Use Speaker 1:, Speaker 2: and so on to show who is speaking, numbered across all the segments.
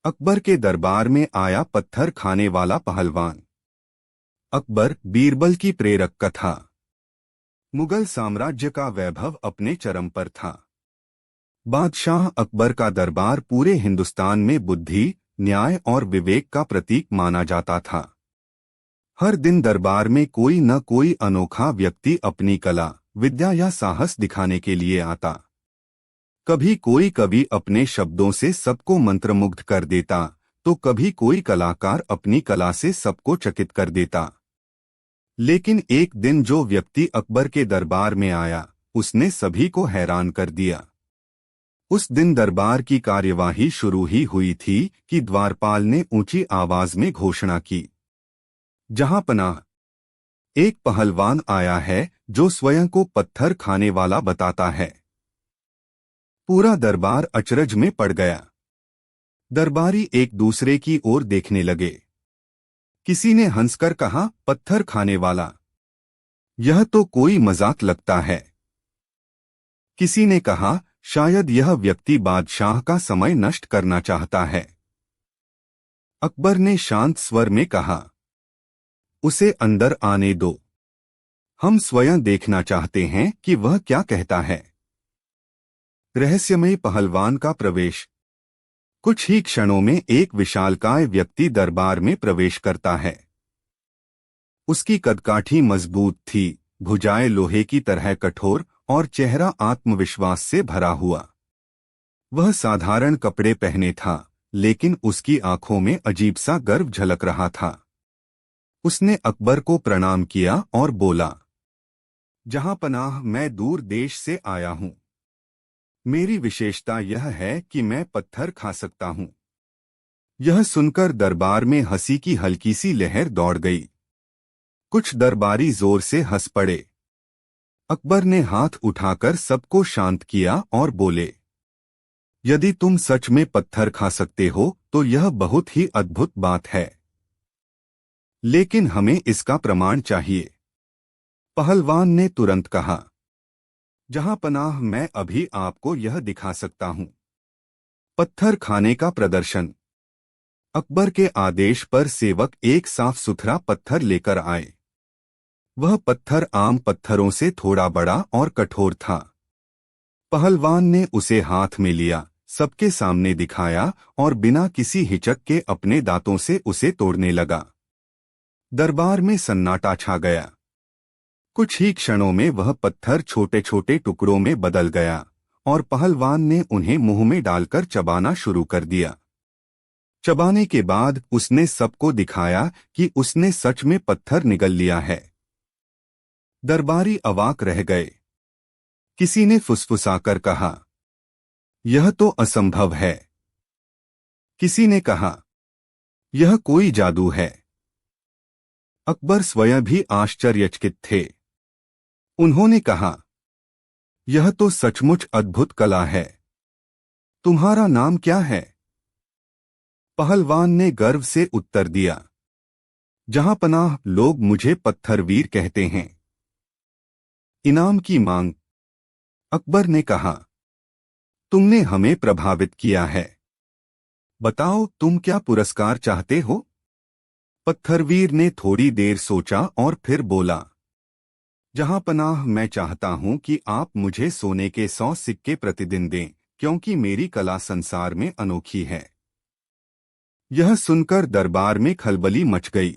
Speaker 1: अकबर के दरबार में आया पत्थर खाने वाला पहलवान। अकबर बीरबल की प्रेरक कथा। मुगल साम्राज्य का वैभव अपने चरम पर था। बादशाह अकबर का दरबार पूरे हिंदुस्तान में बुद्धि, न्याय और विवेक का प्रतीक माना जाता था। हर दिन दरबार में कोई न कोई अनोखा व्यक्ति अपनी कला, विद्या या साहस दिखाने के लिए आता। कभी कोई कवि अपने शब्दों से सबको मंत्रमुग्ध कर देता, तो कभी कोई कलाकार अपनी कला से सबको चकित कर देता। लेकिन एक दिन जो व्यक्ति अकबर के दरबार में आया, उसने सभी को हैरान कर दिया। उस दिन दरबार की कार्यवाही शुरू ही हुई थी कि द्वारपाल ने ऊंची आवाज में घोषणा की, जहां पनाह, एक पहलवान आया है जो स्वयं को पत्थर खाने वाला बताता है। पूरा दरबार अचरज में पड़ गया। दरबारी एक दूसरे की ओर देखने लगे। किसी ने हंसकर कहा, पत्थर खाने वाला, यह तो कोई मजाक लगता है। किसी ने कहा, शायद यह व्यक्ति बादशाह का समय नष्ट करना चाहता है। अकबर ने शांत स्वर में कहा, उसे अंदर आने दो। हम स्वयं देखना चाहते हैं कि वह क्या कहता है। रहस्यमय पहलवान का प्रवेश। कुछ ही क्षणों में एक विशालकाय व्यक्ति दरबार में प्रवेश करता है। उसकी कदकाठी मजबूत थी, भुजाएं लोहे की तरह कठोर और चेहरा आत्मविश्वास से भरा हुआ। वह साधारण कपड़े पहने था, लेकिन उसकी आंखों में अजीब सा गर्व झलक रहा था। उसने अकबर को प्रणाम किया और बोला, जहां पनाह, मैं दूर देश से आया हूं। मेरी विशेषता यह है कि मैं पत्थर खा सकता हूं। यह सुनकर दरबार में हंसी की हल्की सी लहर दौड़ गई। कुछ दरबारी जोर से हंस पड़े। अकबर ने हाथ उठाकर सबको शांत किया और बोले, यदि तुम सच में पत्थर खा सकते हो तो यह बहुत ही अद्भुत बात है, लेकिन हमें इसका प्रमाण चाहिए। पहलवान ने तुरंत कहा, जहां पनाह, मैं अभी आपको यह दिखा सकता हूं। पत्थर खाने का प्रदर्शन। अकबर के आदेश पर सेवक एक साफ सुथरा पत्थर लेकर आए। वह पत्थर आम पत्थरों से थोड़ा बड़ा और कठोर था। पहलवान ने उसे हाथ में लिया, सबके सामने दिखाया और बिना किसी हिचक के अपने दांतों से उसे तोड़ने लगा। दरबार में सन्नाटा छा गया। कुछ ही क्षणों में वह पत्थर छोटे छोटे टुकड़ों में बदल गया और पहलवान ने उन्हें मुंह में डालकर चबाना शुरू कर दिया। चबाने के बाद उसने सबको दिखाया कि उसने सच में पत्थर निगल लिया है। दरबारी अवाक रह गए। किसी ने फुसफुसाकर कहा, यह तो असंभव है। किसी ने कहा, यह कोई जादू है। अकबर स्वयं भी आश्चर्यचकित थे। उन्होंने कहा, यह तो सचमुच अद्भुत कला है। तुम्हारा नाम क्या है? पहलवान ने गर्व से उत्तर दिया, जहां पनाह, लोग मुझे पत्थरवीर कहते हैं। इनाम की मांग। अकबर ने कहा, तुमने हमें प्रभावित किया है। बताओ, तुम क्या पुरस्कार चाहते हो? पत्थरवीर ने थोड़ी देर सोचा और फिर बोला, जहां पनाह, मैं चाहता हूं कि आप मुझे सोने के 100 सिक्के प्रतिदिन दें, क्योंकि मेरी कला संसार में अनोखी है। यह सुनकर दरबार में खलबली मच गई।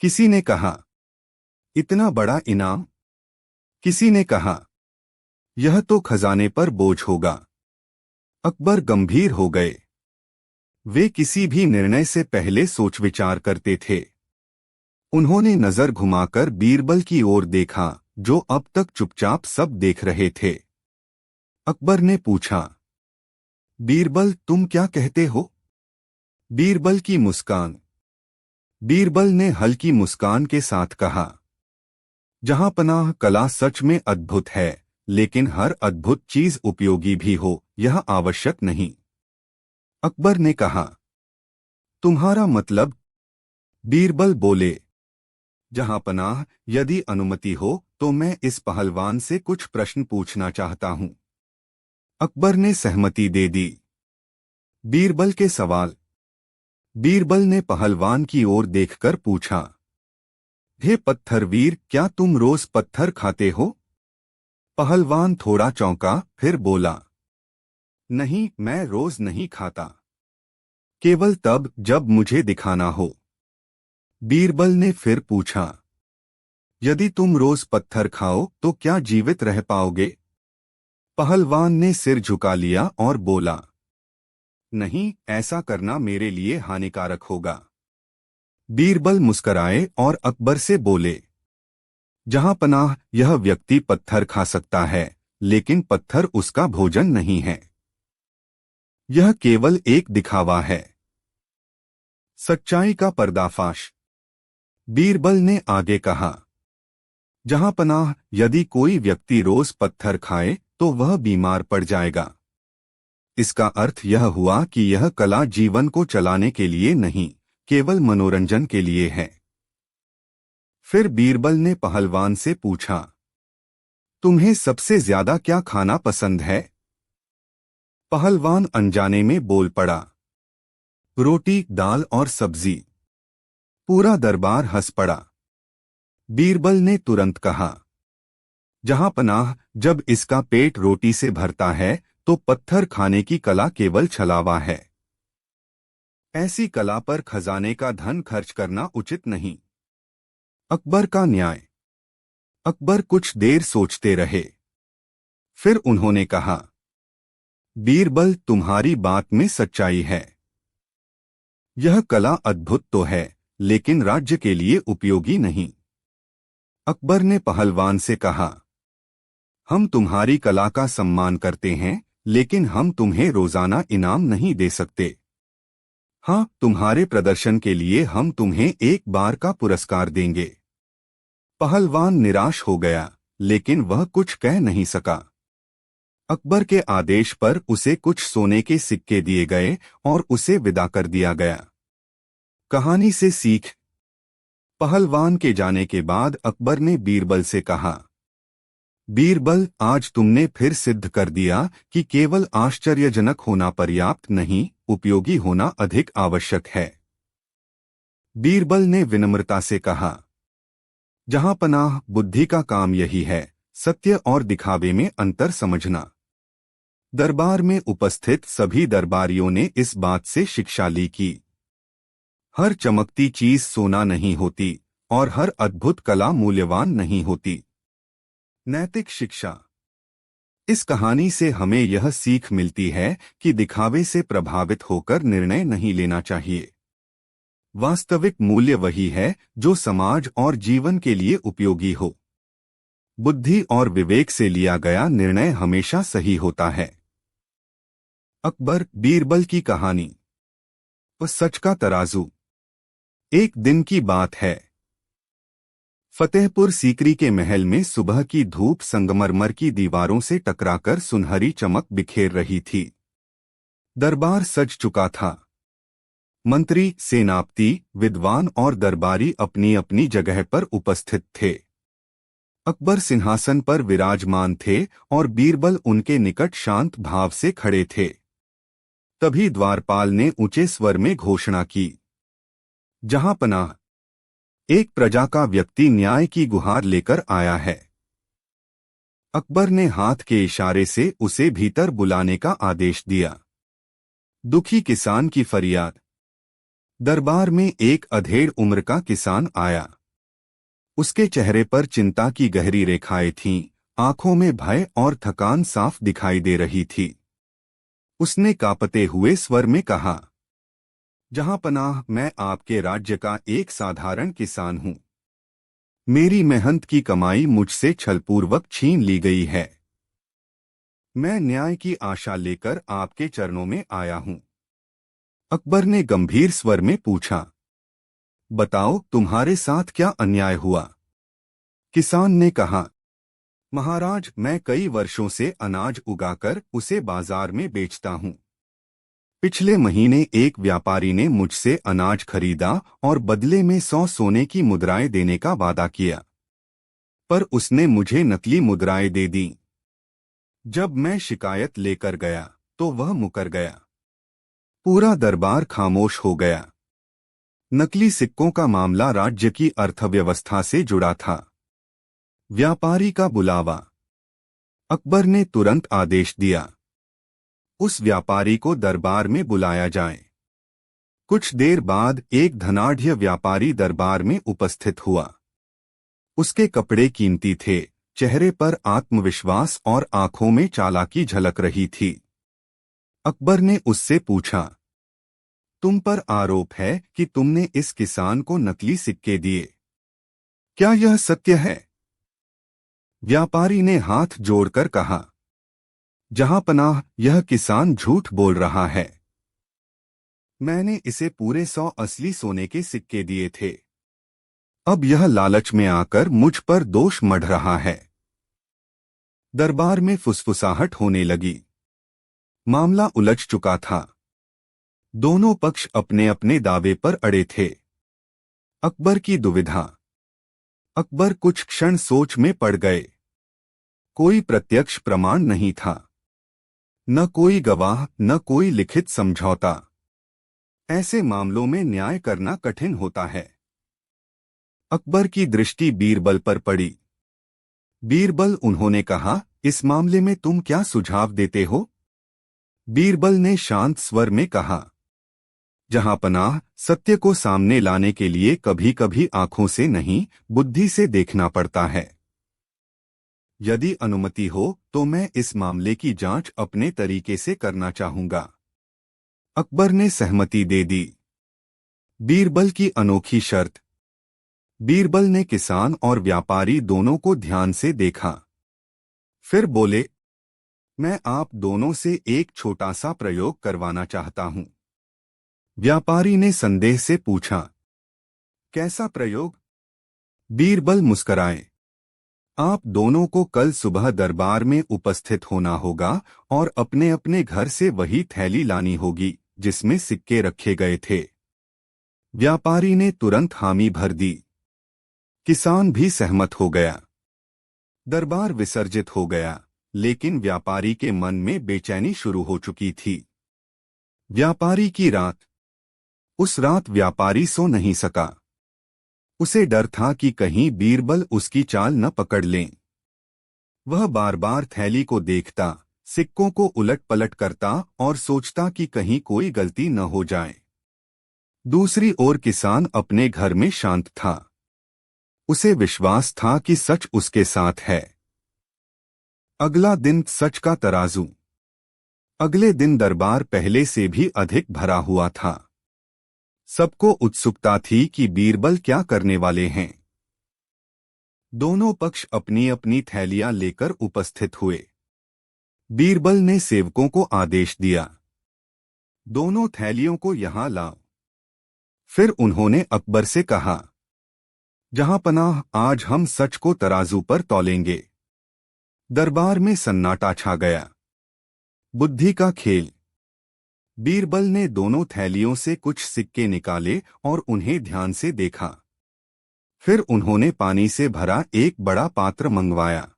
Speaker 1: किसी ने कहा, इतना बड़ा इनाम? किसी ने कहा, यह तो खजाने पर बोझ होगा। अकबर गंभीर हो गए। वे किसी भी निर्णय से पहले सोच विचार करते थे। उन्होंने नजर घुमाकर बीरबल की ओर देखा, जो अब तक चुपचाप सब देख रहे थे। अकबर ने पूछा, बीरबल, तुम क्या कहते हो? बीरबल की मुस्कान। बीरबल ने हल्की मुस्कान के साथ कहा, जहां पनाह, कला सच में अद्भुत है, लेकिन हर अद्भुत चीज उपयोगी भी हो, यह आवश्यक नहीं। अकबर ने कहा, तुम्हारा मतलब? बीरबल बोले, जहां पनाह, यदि अनुमति हो तो मैं इस पहलवान से कुछ प्रश्न पूछना चाहता हूं। अकबर ने सहमति दे दी। बीरबल के सवाल। बीरबल ने पहलवान की ओर देखकर पूछा, हे पत्थरवीर, क्या तुम रोज पत्थर खाते हो? पहलवान थोड़ा चौंका, फिर बोला, नहीं, मैं रोज नहीं खाता, केवल तब जब मुझे दिखाना हो। बीरबल ने फिर पूछा, यदि तुम रोज पत्थर खाओ तो क्या जीवित रह पाओगे? पहलवान ने सिर झुका लिया और बोला, नहीं, ऐसा करना मेरे लिए हानिकारक होगा। बीरबल मुस्कराए और अकबर से बोले, जहां पनाह, यह व्यक्ति पत्थर खा सकता है, लेकिन पत्थर उसका भोजन नहीं है। यह केवल एक दिखावा है। सच्चाई का पर्दाफाश। बीरबल ने आगे कहा, जहां पनाह, यदि कोई व्यक्ति रोज पत्थर खाए तो वह बीमार पड़ जाएगा। इसका अर्थ यह हुआ कि यह कला जीवन को चलाने के लिए नहीं, केवल मनोरंजन के लिए है। फिर बीरबल ने पहलवान से पूछा, तुम्हें सबसे ज्यादा क्या खाना पसंद है? पहलवान अनजाने में बोल पड़ा, रोटी, दाल और सब्जी। पूरा दरबार हंस पड़ा। बीरबल ने तुरंत कहा, जहां पनाह, जब इसका पेट रोटी से भरता है तो पत्थर खाने की कला केवल छलावा है। ऐसी कला पर खजाने का धन खर्च करना उचित नहीं। अकबर का न्याय। अकबर कुछ देर सोचते रहे। फिर उन्होंने कहा, बीरबल, तुम्हारी बात में सच्चाई है। यह कला अद्भुत तो है, लेकिन राज्य के लिए उपयोगी नहीं। अकबर ने पहलवान से कहा, हम तुम्हारी कला का सम्मान करते हैं, लेकिन हम तुम्हें रोजाना इनाम नहीं दे सकते। हाँ, तुम्हारे प्रदर्शन के लिए हम तुम्हें एक बार का पुरस्कार देंगे। पहलवान निराश हो गया, लेकिन वह कुछ कह नहीं सका। अकबर के आदेश पर उसे कुछ सोने के सिक्के दिए गए और उसे विदा कर दिया गया। कहानी से सीख। पहलवान के जाने के बाद अकबर ने बीरबल से कहा, बीरबल, आज तुमने फिर सिद्ध कर दिया कि केवल आश्चर्यजनक होना पर्याप्त नहीं, उपयोगी होना अधिक आवश्यक है। बीरबल ने विनम्रता से कहा, जहां पनाह, बुद्धि का काम यही है, सत्य और दिखावे में अंतर समझना। दरबार में उपस्थित सभी दरबारियों ने इस बात से शिक्षा ली कि हर चमकती चीज सोना नहीं होती और हर अद्भुत कला मूल्यवान नहीं होती। नैतिक शिक्षा। इस कहानी से हमें यह सीख मिलती है कि दिखावे से प्रभावित होकर निर्णय नहीं लेना चाहिए। वास्तविक मूल्य वही है जो समाज और जीवन के लिए उपयोगी हो। बुद्धि और विवेक से लिया गया निर्णय हमेशा सही होता है। अकबर, बीरबल की कहानी। सच का तराजू। एक दिन की बात है। फतेहपुर सीकरी के महल में सुबह की धूप संगमरमर की दीवारों से टकराकर सुनहरी चमक बिखेर रही थी। दरबार सज चुका था। मंत्री, सेनापति, विद्वान और दरबारी अपनी अपनी जगह पर उपस्थित थे। अकबर सिंहासन पर विराजमान थे और बीरबल उनके निकट शांत भाव से खड़े थे। तभी द्वारपाल ने ऊंचे स्वर में घोषणा की, जहां पनाह, एक प्रजा का व्यक्ति न्याय की गुहार लेकर आया है। अकबर ने हाथ के इशारे से उसे भीतर बुलाने का आदेश दिया। दुखी किसान की फरियाद। दरबार में एक अधेड़ उम्र का किसान आया। उसके चेहरे पर चिंता की गहरी रेखाएं थीं, आंखों में भय और थकान साफ दिखाई दे रही थी। उसने कांपते हुए स्वर में कहा, जहां पनाह, मैं आपके राज्य का एक साधारण किसान हूं। मेरी मेहनत की कमाई मुझसे छलपूर्वक छीन ली गई है। मैं न्याय की आशा लेकर आपके चरणों में आया हूं। अकबर ने गंभीर स्वर में पूछा, बताओ, तुम्हारे साथ क्या अन्याय हुआ? किसान ने कहा, महाराज, मैं कई वर्षों से अनाज उगाकर उसे बाजार में बेचता हूं। पिछले महीने एक व्यापारी ने मुझसे अनाज खरीदा और बदले में 100 सोने की मुद्राएं देने का वादा किया, पर उसने मुझे नकली मुद्राएं दे दी। जब मैं शिकायत लेकर गया तो वह मुकर गया। पूरा दरबार खामोश हो गया। नकली सिक्कों का मामला राज्य की अर्थव्यवस्था से जुड़ा था। व्यापारी का बुलावा। अकबर ने तुरंत आदेश दिया, उस व्यापारी को दरबार में बुलाया जाए। कुछ देर बाद एक धनाढ्य व्यापारी दरबार में उपस्थित हुआ। उसके कपड़े कीमती थे, चेहरे पर आत्मविश्वास और आंखों में चालाकी झलक रही थी। अकबर ने उससे पूछा, तुम पर आरोप है कि तुमने इस किसान को नकली सिक्के दिए, क्या यह सत्य है? व्यापारी ने हाथ जोड़कर कहा, जहांपनाह, यह किसान झूठ बोल रहा है। मैंने इसे पूरे 100 असली सोने के सिक्के दिए थे। अब यह लालच में आकर मुझ पर दोष मढ़ रहा है। दरबार में फुसफुसाहट होने लगी। मामला उलझ चुका था। दोनों पक्ष अपने अपने दावे पर अड़े थे। अकबर की दुविधा। अकबर कुछ क्षण सोच में पड़ गए। कोई प्रत्यक्ष प्रमाण नहीं था, न कोई गवाह, न कोई लिखित समझौता। ऐसे मामलों में न्याय करना कठिन होता है। अकबर की दृष्टि बीरबल पर पड़ी। बीरबल, उन्होंने कहा, इस मामले में तुम क्या सुझाव देते हो? बीरबल ने शांत स्वर में कहा, जहांपनाह, सत्य को सामने लाने के लिए कभी कभी आंखों से नहीं, बुद्धि से देखना पड़ता है। यदि अनुमति हो तो मैं इस मामले की जांच अपने तरीके से करना चाहूंगा। अकबर ने सहमति दे दी। बीरबल की अनोखी शर्त। बीरबल ने किसान और व्यापारी दोनों को ध्यान से देखा। फिर बोले, मैं आप दोनों से एक छोटा सा प्रयोग करवाना चाहता हूं। व्यापारी ने संदेह से पूछा, कैसा प्रयोग? बीरबल मुस्कराए, आप दोनों को कल सुबह दरबार में उपस्थित होना होगा और अपने अपने घर से वही थैली लानी होगी जिसमें सिक्के रखे गए थे। व्यापारी ने तुरंत हामी भर दी। किसान भी सहमत हो गया। दरबार विसर्जित हो गया, लेकिन व्यापारी के मन में बेचैनी शुरू हो चुकी थी। व्यापारी की रात। उस रात व्यापारी सो नहीं सका। उसे डर था कि कहीं बीरबल उसकी चाल न पकड़ लें। वह बार बार थैली को देखता, सिक्कों को उलट पलट करता और सोचता कि कहीं कोई गलती न हो जाए। दूसरी ओर किसान अपने घर में शांत था। उसे विश्वास था कि सच उसके साथ है। अगला दिन सच का तराजू। अगले दिन दरबार पहले से भी अधिक भरा हुआ था। सबको उत्सुकता थी कि बीरबल क्या करने वाले हैं। दोनों पक्ष अपनी अपनी थैलियां लेकर उपस्थित हुए। बीरबल ने सेवकों को आदेश दिया, दोनों थैलियों को यहां लाओ। फिर उन्होंने अकबर से कहा, जहांपनाह, आज हम सच को तराजू पर तौलेंगे। दरबार में सन्नाटा छा गया। बुद्धि का खेल। बीरबल ने दोनों थैलियों से कुछ सिक्के निकाले और उन्हें ध्यान से देखा। फिर उन्होंने पानी से भरा एक बड़ा पात्र मंगवाया।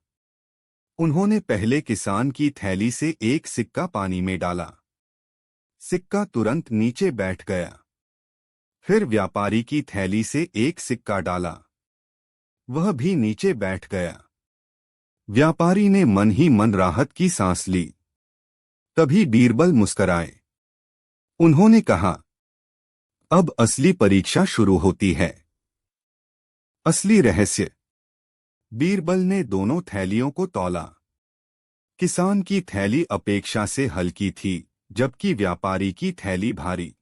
Speaker 1: उन्होंने पहले किसान की थैली से एक सिक्का पानी में डाला। सिक्का तुरंत नीचे बैठ गया। फिर व्यापारी की थैली से एक सिक्का डाला। वह भी नीचे बैठ गया। व्यापारी ने मन ही मन राहत की सांस ली। तभी बीरबल मुस्कराए। उन्होंने कहा, अब असली परीक्षा शुरू होती है। असली रहस्य। बीरबल ने दोनों थैलियों को तौला। किसान की थैली अपेक्षा से हल्की थी, जबकि व्यापारी की थैली भारी।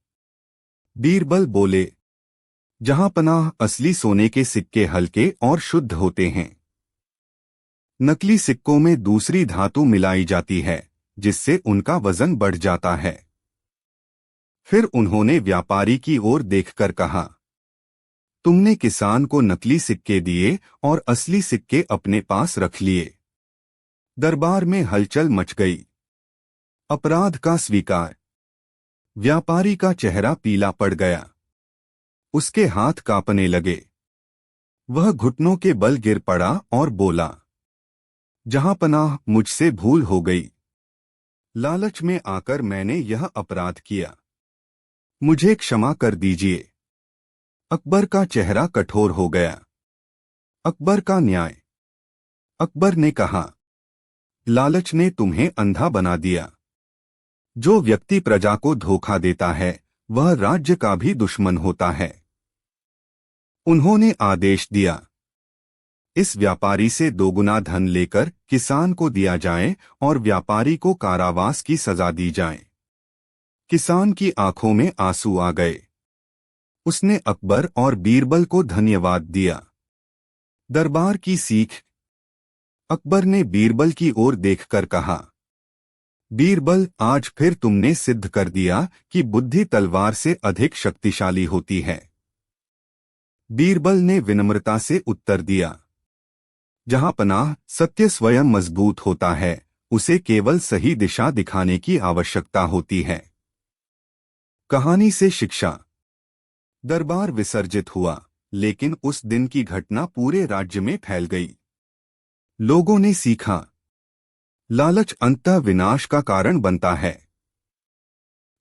Speaker 1: बीरबल बोले, जहांपनाह, असली सोने के सिक्के हल्के और शुद्ध होते हैं। नकली सिक्कों में दूसरी धातु मिलाई जाती है, जिससे उनका वजन बढ़ जाता है। फिर उन्होंने व्यापारी की ओर देखकर कहा, तुमने किसान को नकली सिक्के दिए और असली सिक्के अपने पास रख लिए। दरबार में हलचल मच गई। अपराध का स्वीकार। व्यापारी का चेहरा पीला पड़ गया। उसके हाथ कांपने लगे। वह घुटनों के बल गिर पड़ा और बोला, जहांपनाह, मुझसे भूल हो गई। लालच में आकर मैंने यह अपराध किया। मुझे क्षमा कर दीजिए। अकबर का चेहरा कठोर हो गया। अकबर का न्याय। अकबर ने कहा, लालच ने तुम्हें अंधा बना दिया। जो व्यक्ति प्रजा को धोखा देता है वह राज्य का भी दुश्मन होता है। उन्होंने आदेश दिया, इस व्यापारी से दोगुना धन लेकर किसान को दिया जाए और व्यापारी को कारावास की सजा दी जाए। किसान की आंखों में आंसू आ गए। उसने अकबर और बीरबल को धन्यवाद दिया। दरबार की सीख। अकबर ने बीरबल की ओर देखकर कहा, बीरबल, आज फिर तुमने सिद्ध कर दिया कि बुद्धि तलवार से अधिक शक्तिशाली होती है। बीरबल ने विनम्रता से उत्तर दिया, जहां पनाह सत्य स्वयं मजबूत होता है, उसे केवल सही दिशा दिखाने की आवश्यकता होती है। कहानी से शिक्षा। दरबार विसर्जित हुआ, लेकिन उस दिन की घटना पूरे राज्य में फैल गई। लोगों ने सीखा, लालच अंततः विनाश का कारण बनता है।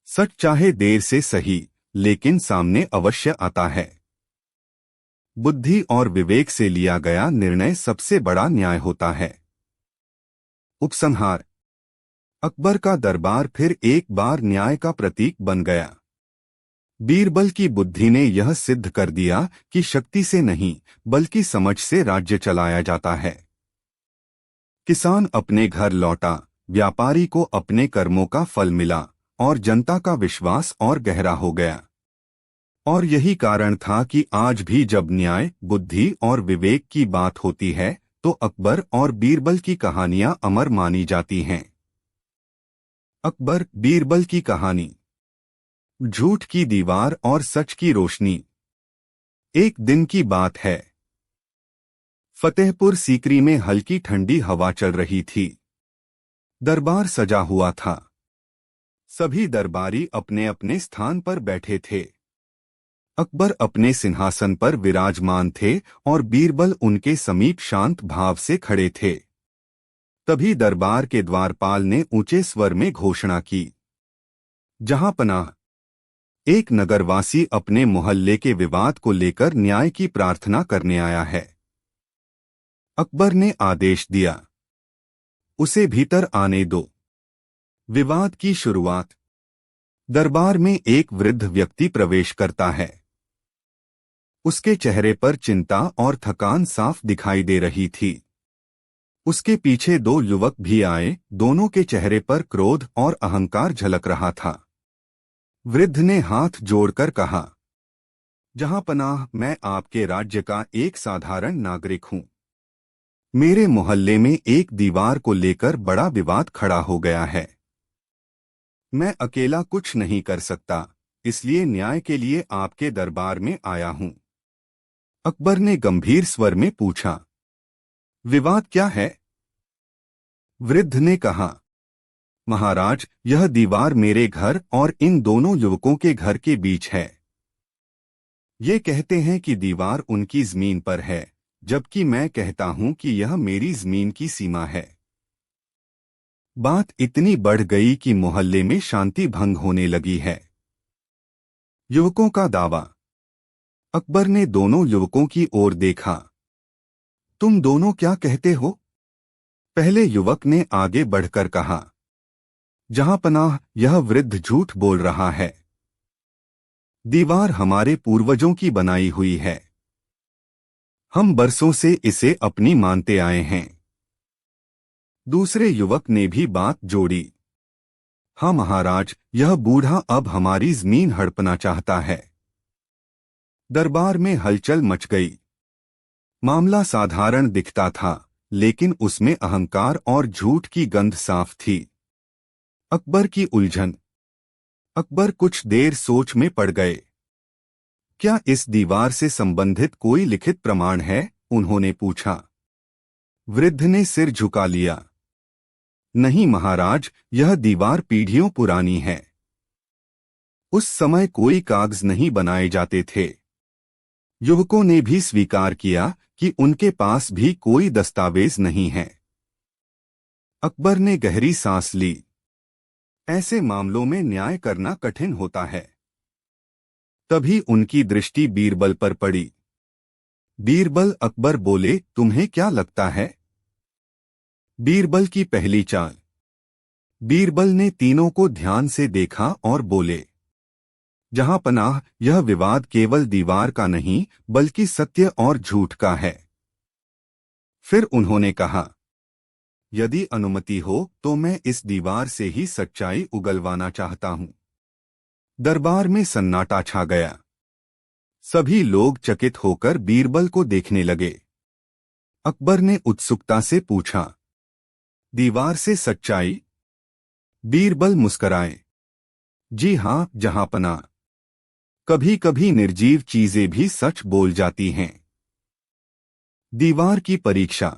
Speaker 1: सच चाहे देर से सही, लेकिन सामने अवश्य आता है। बुद्धि और विवेक से लिया गया निर्णय सबसे बड़ा न्याय होता है। उपसंहार। अकबर का दरबार फिर एक बार न्याय का प्रतीक बन गया। बीरबल की बुद्धि ने यह सिद्ध कर दिया कि शक्ति से नहीं बल्कि समझ से राज्य चलाया जाता है। किसान अपने घर लौटा, व्यापारी को अपने कर्मों का फल मिला और जनता का विश्वास और गहरा हो गया। और यही कारण था कि आज भी जब न्याय, बुद्धि और विवेक की बात होती है तो अकबर और बीरबल की कहानियां अमर मानी जाती हैं। अकबर बीरबल की कहानी। झूठ की दीवार और सच की रोशनी। एक दिन की बात है। फतेहपुर सीकरी में हल्की ठंडी हवा चल रही थी। दरबार सजा हुआ था। सभी दरबारी अपने अपने स्थान पर बैठे थे। अकबर अपने सिंहासन पर विराजमान थे और बीरबल उनके समीप शांत भाव से खड़े थे। तभी दरबार के द्वारपाल ने ऊंचे स्वर में घोषणा की, जहां पनाह, एक नगरवासी अपने मोहल्ले के विवाद को लेकर न्याय की प्रार्थना करने आया है। अकबर ने आदेश दिया, उसे भीतर आने दो। विवाद की शुरुआत। दरबार में एक वृद्ध व्यक्ति प्रवेश करता है। उसके चेहरे पर चिंता और थकान साफ दिखाई दे रही थी। उसके पीछे दो युवक भी आए, दोनों के चेहरे पर क्रोध और अहंकार झलक रहा था। वृद्ध ने हाथ जोड़कर कहा, जहां पनाह, मैं आपके राज्य का एक साधारण नागरिक हूं। मेरे मोहल्ले में एक दीवार को लेकर बड़ा विवाद खड़ा हो गया है। मैं अकेला कुछ नहीं कर सकता, इसलिए न्याय के लिए आपके दरबार में आया हूं। अकबर ने गंभीर स्वर में पूछा, विवाद क्या है? वृद्ध ने कहा, महाराज, यह दीवार मेरे घर और इन दोनों युवकों के घर के बीच है। ये कहते हैं कि दीवार उनकी जमीन पर है, जबकि मैं कहता हूं कि यह मेरी जमीन की सीमा है। बात इतनी बढ़ गई कि मोहल्ले में शांति भंग होने लगी है। युवकों का दावा। अकबर ने दोनों युवकों की ओर देखा। तुम दोनों क्या कहते हो? पहले युवक ने आगे बढ़कर कहा, जहां पनाह, यह वृद्ध झूठ बोल रहा है। दीवार हमारे पूर्वजों की बनाई हुई है। हम बरसों से इसे अपनी मानते आए हैं। दूसरे युवक ने भी बात जोड़ी, हाँ महाराज, यह बूढ़ा अब हमारी जमीन हड़पना चाहता है। दरबार में हलचल मच गई। मामला साधारण दिखता था, लेकिन उसमें अहंकार और झूठ की गंध साफ थी। अकबर की उलझन। अकबर कुछ देर सोच में पड़ गए। क्या इस दीवार से संबंधित कोई लिखित प्रमाण है? उन्होंने पूछा। वृद्ध ने सिर झुका लिया। नहीं महाराज, यह दीवार पीढ़ियों पुरानी है। उस समय कोई कागज नहीं बनाए जाते थे। युवकों ने भी स्वीकार किया कि उनके पास भी कोई दस्तावेज नहीं है। अकबर ने गहरी सांस ली। ऐसे मामलों में न्याय करना कठिन होता है। तभी उनकी दृष्टि बीरबल पर पड़ी। बीरबल अकबर बोले, तुम्हें क्या लगता है? बीरबल की पहली चाल। बीरबल ने तीनों को ध्यान से देखा और बोले, जहां पनाह, यह विवाद केवल दीवार का नहीं बल्कि सत्य और झूठ का है। फिर उन्होंने कहा, यदि अनुमति हो तो मैं इस दीवार से ही सच्चाई उगलवाना चाहता हूं। दरबार में सन्नाटा छा गया। सभी लोग चकित होकर बीरबल को देखने लगे। अकबर ने उत्सुकता से पूछा, दीवार से सच्चाई? बीरबल मुस्कराए, जी हां जहांपनाह, कभी कभी निर्जीव चीजें भी सच बोल जाती हैं। दीवार की परीक्षा।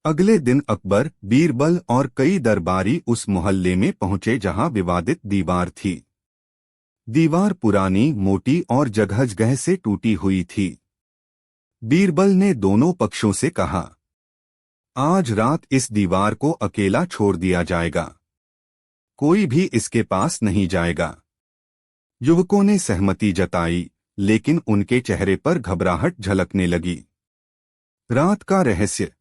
Speaker 1: अगले दिन अकबर, बीरबल और कई दरबारी उस मोहल्ले में पहुंचे जहां विवादित दीवार थी। दीवार पुरानी, मोटी और जगह जगह से टूटी हुई थी। बीरबल ने दोनों पक्षों से कहा, आज रात इस दीवार को अकेला छोड़ दिया जाएगा, कोई भी इसके पास नहीं जाएगा। युवकों ने सहमति जताई, लेकिन उनके चेहरे पर घबराहट झलकने लगी। रात का रहस्य।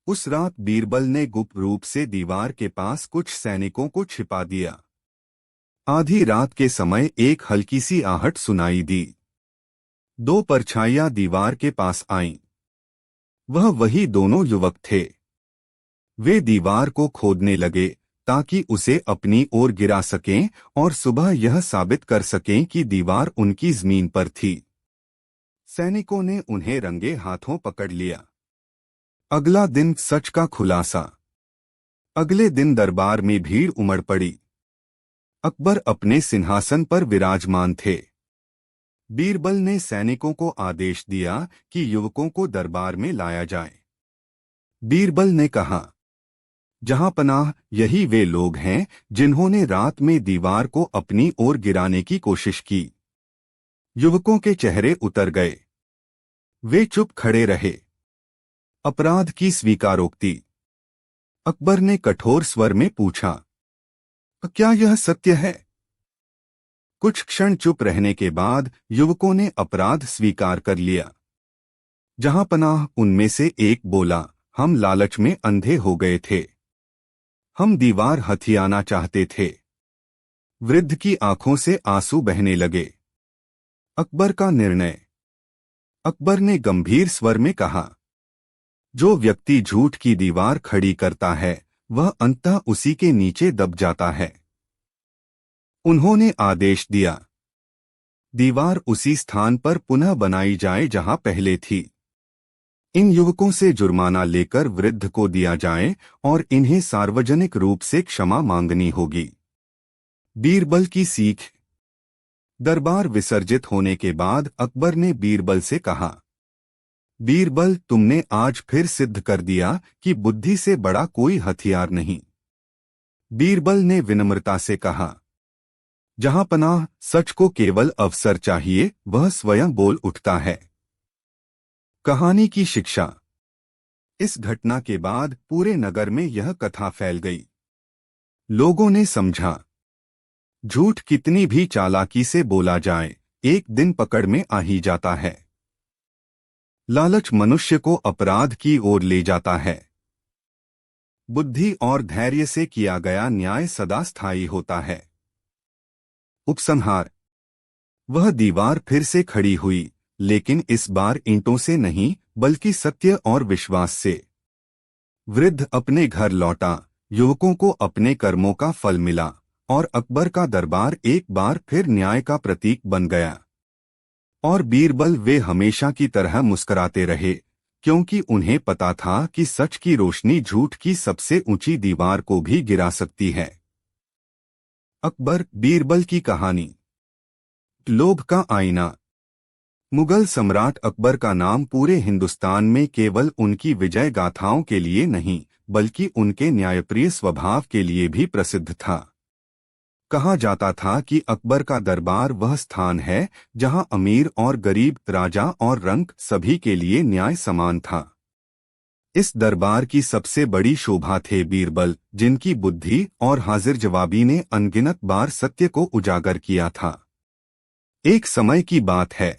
Speaker 1: उस रात बीरबल ने गुप्त रूप से दीवार के पास कुछ सैनिकों को छिपा दिया। आधी रात के समय एक हल्की सी आहट सुनाई दी। दो परछाइयां दीवार के पास आईं। वह वही दोनों युवक थे। वे दीवार को खोदने लगे ताकि उसे अपनी ओर गिरा सकें और सुबह यह साबित कर सकें कि दीवार उनकी जमीन पर थी। सैनिकों ने उन्हें रंगे हाथों पकड़ लिया। अगला दिन सच का खुलासा। अगले दिन दरबार में भीड़ उमड़ पड़ी। अकबर अपने सिंहासन पर विराजमान थे। बीरबल ने सैनिकों को आदेश दिया कि युवकों को दरबार में लाया जाए। बीरबल ने कहा, जहांपनाह, यही वे लोग हैं जिन्होंने रात में दीवार को अपनी ओर गिराने की कोशिश की। युवकों के चेहरे उतर गए। वे चुप खड़े रहे। अपराध की स्वीकारोक्ति। अकबर ने कठोर स्वर में पूछा, क्या यह सत्य है? कुछ क्षण चुप रहने के बाद युवकों ने अपराध स्वीकार कर लिया। जहांपनाह, उनमें से एक बोला, हम लालच में अंधे हो गए थे। हम दीवार हथियाना चाहते थे। वृद्ध की आंखों से आंसू बहने लगे। अकबर का निर्णय। अकबर ने गंभीर स्वर में कहा, जो व्यक्ति झूठ की दीवार खड़ी करता है वह अंततः उसी के नीचे दब जाता है। उन्होंने आदेश दिया, दीवार उसी स्थान पर पुनः बनाई जाए जहां पहले थी। इन युवकों से जुर्माना लेकर वृद्ध को दिया जाए और इन्हें सार्वजनिक रूप से क्षमा मांगनी होगी। बीरबल की सीख। दरबार विसर्जित होने के बाद अकबर ने बीरबल से कहा, बीरबल, तुमने आज फिर सिद्ध कर दिया कि बुद्धि से बड़ा कोई हथियार नहीं। बीरबल ने विनम्रता से कहा, जहांपनाह, सच को केवल अवसर चाहिए, वह स्वयं बोल उठता है। कहानी की शिक्षा। इस घटना के बाद पूरे नगर में यह कथा फैल गई। लोगों ने समझा, झूठ कितनी भी चालाकी से बोला जाए, एक दिन पकड़ में आ ही जाता है। लालच मनुष्य को अपराध की ओर ले जाता है। बुद्धि और धैर्य से किया गया न्याय सदा स्थायी होता है। उपसंहार। वह दीवार फिर से खड़ी हुई, लेकिन इस बार ईंटों से नहीं बल्कि सत्य और विश्वास से। वृद्ध अपने घर लौटा, युवकों को अपने कर्मों का फल मिला और अकबर का दरबार एक बार फिर न्याय का प्रतीक बन गया। और बीरबल, वे हमेशा की तरह मुस्कुराते रहे, क्योंकि उन्हें पता था कि सच की रोशनी झूठ की सबसे ऊंची दीवार को भी गिरा सकती है। अकबर, बीरबल की कहानी। लोभ का आईना। मुगल सम्राट अकबर का नाम पूरे हिंदुस्तान में केवल उनकी विजय गाथाओं के लिए नहीं बल्कि उनके न्यायप्रिय स्वभाव के लिए भी प्रसिद्ध था। कहा जाता था कि अकबर का दरबार वह स्थान है जहां अमीर और गरीब, राजा और रंक सभी के लिए न्याय समान था। इस दरबार की सबसे बड़ी शोभा थे बीरबल, जिनकी बुद्धि और हाजिर जवाबी ने अनगिनत बार सत्य को उजागर किया था। एक समय की बात है।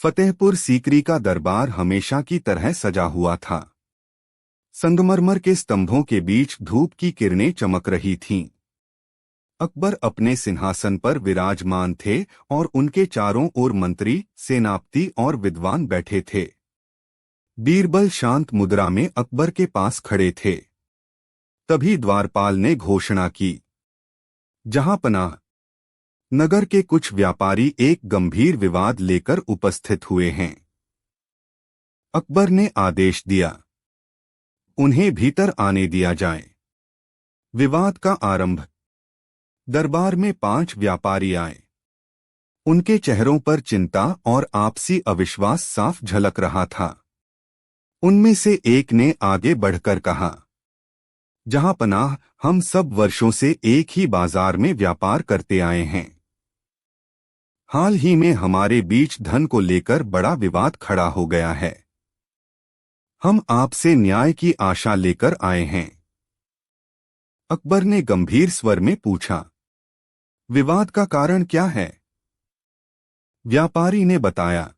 Speaker 1: फतेहपुर सीकरी का दरबार हमेशा की तरह सजा हुआ था। संगमरमर के स्तंभों के बीच धूप की किरणें चमक रही थीं। अकबर अपने सिंहासन पर विराजमान थे और उनके चारों ओर मंत्री, सेनापति और विद्वान बैठे थे। बीरबल शांत मुद्रा में अकबर के पास खड़े थे। तभी द्वारपाल ने घोषणा की, जहांपनाह, नगर के कुछ व्यापारी एक गंभीर विवाद लेकर उपस्थित हुए हैं। अकबर ने आदेश दिया, उन्हें भीतर आने दिया जाए। विवाद का आरंभ। दरबार में 5 व्यापारी आए। उनके चेहरों पर चिंता और आपसी अविश्वास साफ झलक रहा था। उनमें से एक ने आगे बढ़कर कहा, जहांपनाह, हम सब वर्षों से एक ही बाजार में व्यापार करते आए हैं। हाल ही में हमारे बीच धन को लेकर बड़ा विवाद खड़ा हो गया है। हम आपसे न्याय की आशा लेकर आए हैं। अकबर ने गंभीर स्वर में पूछा, विवाद का कारण क्या है? व्यापारी ने बताया,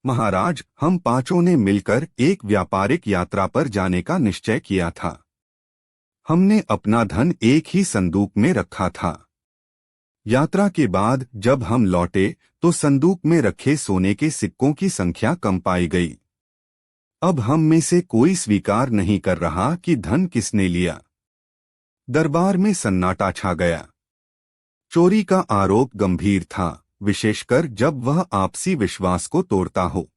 Speaker 1: महाराज, हम 5 ने मिलकर एक व्यापारिक यात्रा पर जाने का निश्चय किया था। हमने अपना धन एक ही संदूक में रखा था। यात्रा के बाद जब हम लौटे तो संदूक में रखे सोने के सिक्कों की संख्या कम पाई गई। अब हम में से कोई स्वीकार नहीं कर रहा कि धन किसने लिया। दरबार में सन्नाटा छा गया। चोरी का आरोप गंभीर था, विशेषकर जब वह आपसी विश्वास को तोड़ता हो।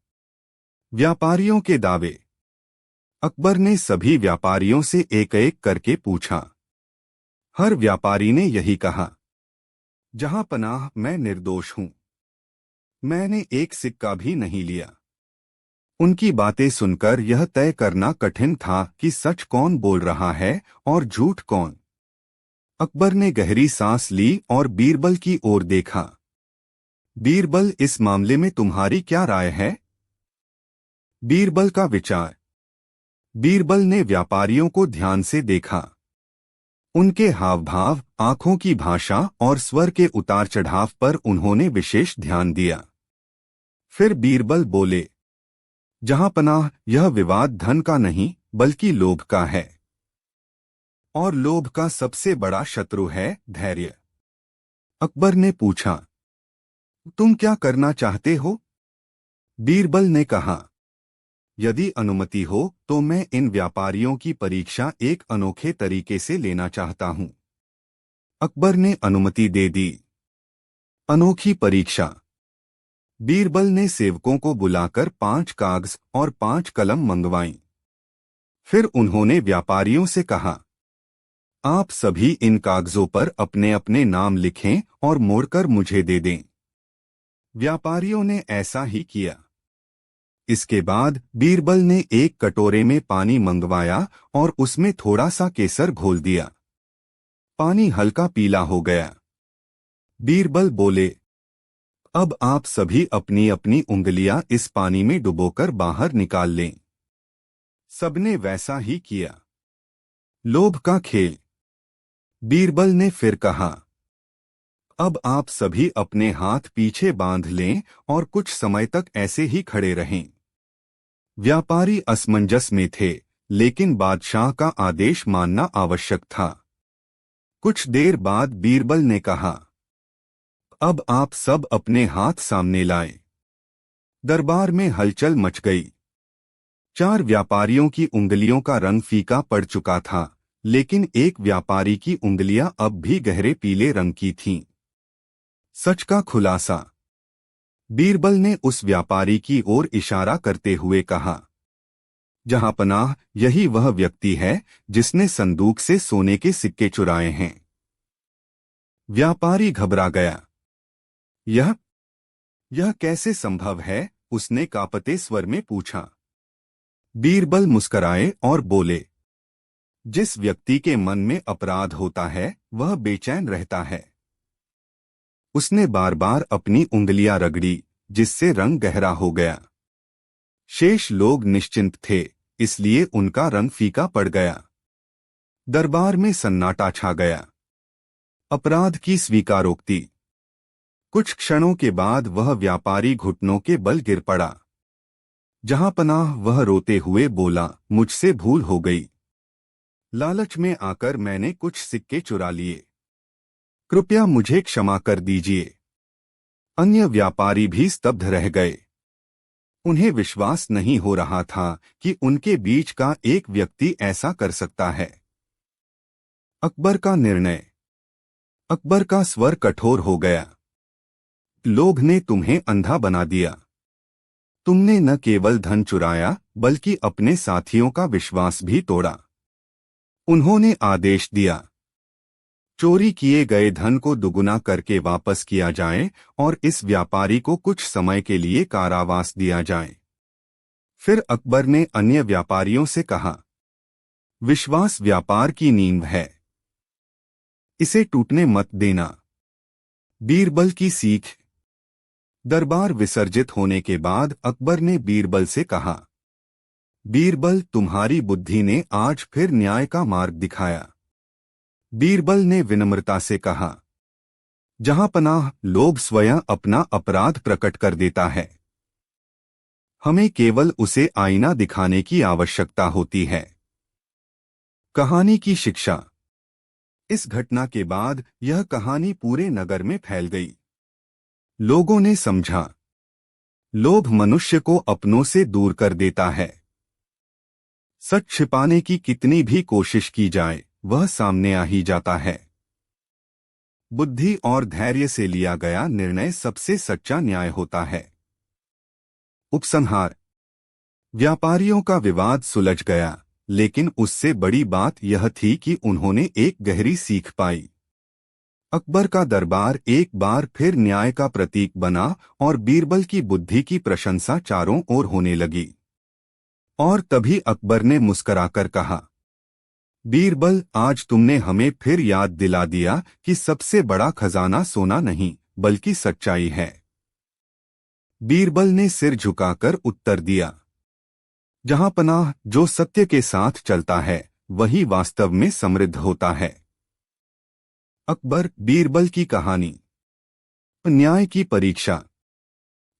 Speaker 1: व्यापारियों के दावे। अकबर ने सभी व्यापारियों से एक एक करके पूछा। हर व्यापारी ने यही कहा, जहांपनाह, मैं निर्दोष हूं। मैंने एक सिक्का भी नहीं लिया। उनकी बातें सुनकर यह तय करना कठिन था कि सच कौन बोल रहा है और झूठ कौन। अकबर ने गहरी सांस ली और बीरबल की ओर देखा। बीरबल, इस मामले में तुम्हारी क्या राय है? बीरबल का विचार। बीरबल ने व्यापारियों को ध्यान से देखा। उनके हाव भाव, आंखों की भाषा और स्वर के उतार चढ़ाव पर उन्होंने विशेष ध्यान दिया। फिर बीरबल बोले, जहांपनाह, यह विवाद धन का नहीं बल्कि लोभ का है। और लोभ का सबसे बड़ा शत्रु है धैर्य। अकबर ने पूछा, तुम क्या करना चाहते हो? बीरबल ने कहा, यदि अनुमति हो तो मैं इन व्यापारियों की परीक्षा एक अनोखे तरीके से लेना चाहता हूं। अकबर ने अनुमति दे दी। अनोखी परीक्षा। बीरबल ने सेवकों को बुलाकर 5 कागज और 5 कलम मंगवाईं। फिर उन्होंने व्यापारियों से कहा, आप सभी इन कागजों पर अपने अपने नाम लिखें और मोड़कर मुझे दे दें। व्यापारियों ने ऐसा ही किया। इसके बाद बीरबल ने एक कटोरे में पानी मंगवाया और उसमें थोड़ा सा केसर घोल दिया। पानी हल्का पीला हो गया। बीरबल बोले, अब आप सभी अपनी अपनी उंगलियां इस पानी में डुबोकर बाहर निकाल लें। सबने वैसा ही किया। लोभ का खेल। बीरबल ने फिर कहा, अब आप सभी अपने हाथ पीछे बांध लें और कुछ समय तक ऐसे ही खड़े रहें। व्यापारी असमंजस में थे, लेकिन बादशाह का आदेश मानना आवश्यक था। कुछ देर बाद बीरबल ने कहा, अब आप सब अपने हाथ सामने लाएं। दरबार में हलचल मच गई। 4 व्यापारियों की उंगलियों का रंग फीका पड़ चुका था, लेकिन एक व्यापारी की उंगलियां अब भी गहरे पीले रंग की थीं। सच का खुलासा। बीरबल ने उस व्यापारी की ओर इशारा करते हुए कहा, जहांपनाह, यही वह व्यक्ति है जिसने संदूक से सोने के सिक्के चुराए हैं। व्यापारी घबरा गया। यह कैसे संभव है? उसने कांपते स्वर में पूछा। बीरबल मुस्कराए और बोले, जिस व्यक्ति के मन में अपराध होता है वह बेचैन रहता है। उसने बार बार अपनी उंगलियां रगड़ी, जिससे रंग गहरा हो गया। शेष लोग निश्चिंत थे, इसलिए उनका रंग फीका पड़ गया। दरबार में सन्नाटा छा गया। अपराध की स्वीकारोक्ति। कुछ क्षणों के बाद वह व्यापारी घुटनों के बल गिर पड़ा। जहां पनाह वह रोते हुए बोला, मुझसे भूल हो गई। लालच में आकर मैंने कुछ सिक्के चुरा लिए। कृपया मुझे क्षमा कर दीजिए। अन्य व्यापारी भी स्तब्ध रह गए। उन्हें विश्वास नहीं हो रहा था कि उनके बीच का एक व्यक्ति ऐसा कर सकता है। अकबर का निर्णय। अकबर का स्वर कठोर हो गया। लोभ ने तुम्हें अंधा बना दिया। तुमने न केवल धन चुराया बल्कि अपने साथियों का विश्वास भी तोड़ा। उन्होंने आदेश दिया, चोरी किए गए धन को दुगुना करके वापस किया जाए और इस व्यापारी को कुछ समय के लिए कारावास दिया जाए। फिर अकबर ने अन्य व्यापारियों से कहा, विश्वास व्यापार की नींव है, इसे टूटने मत देना। बीरबल की सीख। दरबार विसर्जित होने के बाद अकबर ने बीरबल से कहा, बीरबल, तुम्हारी बुद्धि ने आज फिर न्याय का मार्ग दिखाया। बीरबल ने विनम्रता से कहा, जहां पनाह, लोभ स्वयं अपना अपराध प्रकट कर देता है। हमें केवल उसे आईना दिखाने की आवश्यकता होती है। कहानी की शिक्षा। इस घटना के बाद यह कहानी पूरे नगर में फैल गई। लोगों ने समझा, लोभ मनुष्य को अपनों से दूर कर देता है। सच छिपाने की कितनी भी कोशिश की जाए, वह सामने आ ही जाता है। बुद्धि और धैर्य से लिया गया निर्णय सबसे सच्चा न्याय होता है। उपसंहार। व्यापारियों का विवाद सुलझ गया, लेकिन उससे बड़ी बात यह थी कि उन्होंने एक गहरी सीख पाई। अकबर का दरबार एक बार फिर न्याय का प्रतीक बना और बीरबल की बुद्धि की प्रशंसा चारों ओर होने लगी। और तभी अकबर ने मुस्कराकर कहा, बीरबल, आज तुमने हमें फिर याद दिला दिया कि सबसे बड़ा खजाना सोना नहीं बल्कि सच्चाई है। बीरबल ने सिर झुकाकर उत्तर दिया, जहां पनाह, जो सत्य के साथ चलता है वही वास्तव में समृद्ध होता है। अकबर बीरबल की कहानी। न्याय की परीक्षा।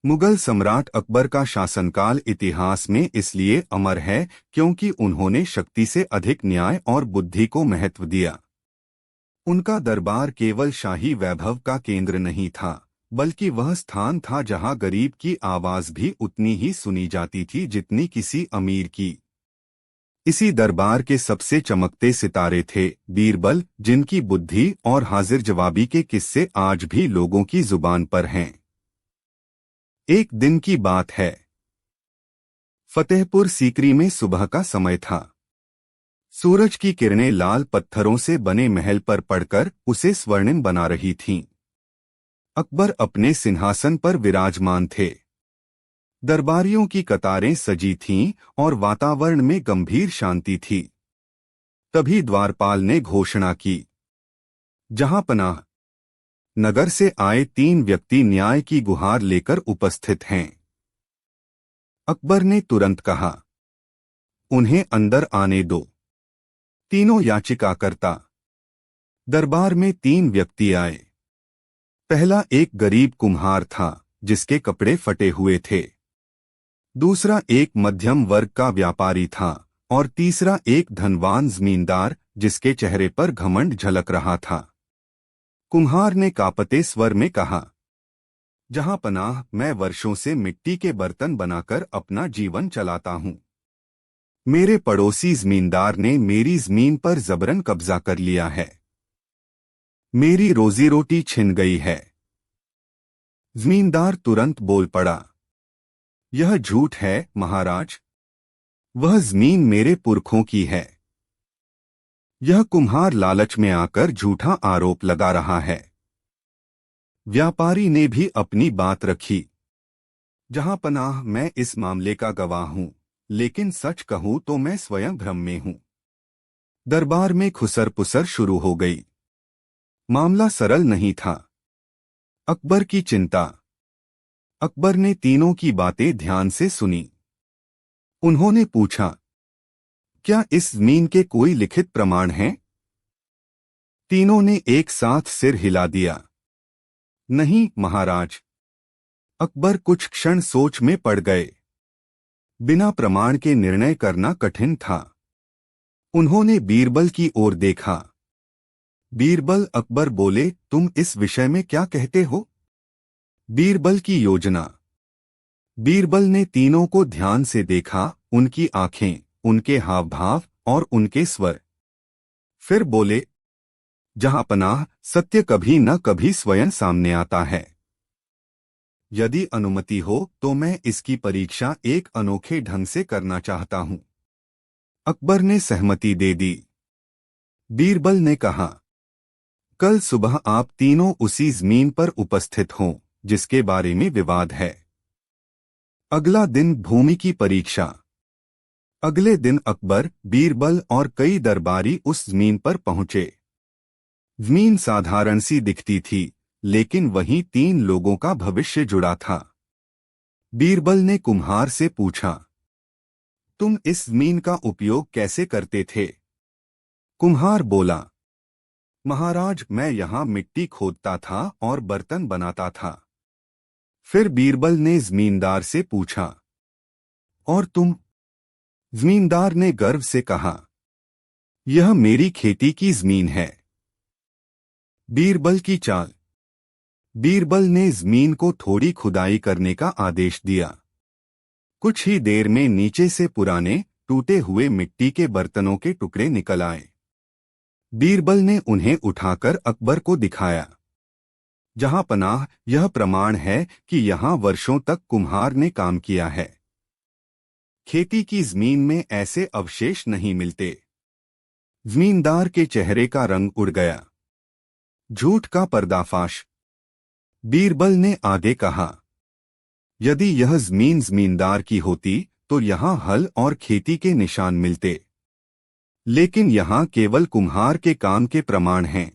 Speaker 1: मुगल सम्राट अकबर का शासनकाल इतिहास में इसलिए अमर है क्योंकि उन्होंने शक्ति से अधिक न्याय और बुद्धि को महत्व दिया। उनका दरबार केवल शाही वैभव का केंद्र नहीं था, बल्कि वह स्थान था जहां गरीब की आवाज भी उतनी ही सुनी जाती थी जितनी किसी अमीर की। इसी दरबार के सबसे चमकते सितारे थे बीरबल, जिनकी बुद्धि और हाजिर जवाबी के किस्से आज भी लोगों की जुबान पर हैं। एक दिन की बात है। फतेहपुर सीकरी में सुबह का समय था। सूरज की किरणें लाल पत्थरों से बने महल पर पड़कर उसे स्वर्णिम बना रही थीं। अकबर अपने सिंहासन पर विराजमान थे। दरबारियों की कतारें सजी थीं और वातावरण में गंभीर शांति थी। तभी द्वारपाल ने घोषणा की, जहां पनाह, नगर से आए 3 व्यक्ति न्याय की गुहार लेकर उपस्थित हैं। अकबर ने तुरंत कहा, उन्हें अंदर आने दो। तीनों याचिकाकर्ता। दरबार में 3 व्यक्ति आए। पहला एक गरीब कुम्हार था जिसके कपड़े फटे हुए थे। दूसरा एक मध्यम वर्ग का व्यापारी था और तीसरा एक धनवान जमींदार जिसके चेहरे पर घमंड झलक रहा था। कुम्हार ने कांपते स्वर में कहा, जहां पनाह, मैं वर्षों से मिट्टी के बर्तन बनाकर अपना जीवन चलाता हूं। मेरे पड़ोसी जमींदार ने मेरी जमीन पर जबरन कब्जा कर लिया है। मेरी रोजी रोटी छिन गई है। जमींदार तुरंत बोल पड़ा, यह झूठ है महाराज। वह जमीन मेरे पुरखों की है। यह कुम्हार लालच में आकर झूठा आरोप लगा रहा है। व्यापारी ने भी अपनी बात रखी, जहां पनाह, मैं इस मामले का गवाह हूं, लेकिन सच कहूं तो मैं स्वयं भ्रम में हूं। दरबार में खुसर पुसर शुरू हो गई। मामला सरल नहीं था। अकबर की चिंता। अकबर ने तीनों की बातें ध्यान से सुनी। उन्होंने पूछा, क्या इस जमीन के कोई लिखित प्रमाण हैं? तीनों ने एक साथ सिर हिला दिया। नहीं महाराज। अकबर कुछ क्षण सोच में पड़ गए। बिना प्रमाण के निर्णय करना कठिन था। उन्होंने बीरबल की ओर देखा। बीरबल, अकबर बोले, तुम इस विषय में क्या कहते हो? बीरबल की योजना। बीरबल ने तीनों को ध्यान से देखा, उनकी आंखें, उनके हाव भाव और उनके स्वर। फिर बोले, जहां पनाह, सत्य कभी न कभी स्वयं सामने आता है। यदि अनुमति हो तो मैं इसकी परीक्षा एक अनोखे ढंग से करना चाहता हूं। अकबर ने सहमति दे दी। बीरबल ने कहा, कल सुबह आप तीनों उसी जमीन पर उपस्थित हों जिसके बारे में विवाद है। अगला दिन भूमि की परीक्षा। अगले दिन अकबर, बीरबल और कई दरबारी उस जमीन पर पहुंचे। जमीन साधारण सी दिखती थी, लेकिन वहीं 3 लोगों का भविष्य जुड़ा था। बीरबल ने कुम्हार से पूछा, तुम इस जमीन का उपयोग कैसे करते थे? कुम्हार बोला, महाराज, मैं यहां मिट्टी खोदता था और बर्तन बनाता था। फिर बीरबल ने जमींदार से पूछा, और तुम? जमींदार ने गर्व से कहा, यह मेरी खेती की जमीन है। बीरबल की चाल। बीरबल ने जमीन को थोड़ी खुदाई करने का आदेश दिया। कुछ ही देर में नीचे से पुराने टूटे हुए मिट्टी के बर्तनों के टुकड़े निकल आए। बीरबल ने उन्हें उठाकर अकबर को दिखाया। जहां पनाह, यह प्रमाण है कि यहां वर्षों तक कुम्हार ने काम किया है। खेती की जमीन में ऐसे अवशेष नहीं मिलते। जमींदार के चेहरे का रंग उड़ गया। झूठ का पर्दाफाश। बीरबल ने आगे कहा, यदि यह जमीन जमींदार की होती तो यहां हल और खेती के निशान मिलते, लेकिन यहां केवल कुम्हार के काम के प्रमाण हैं।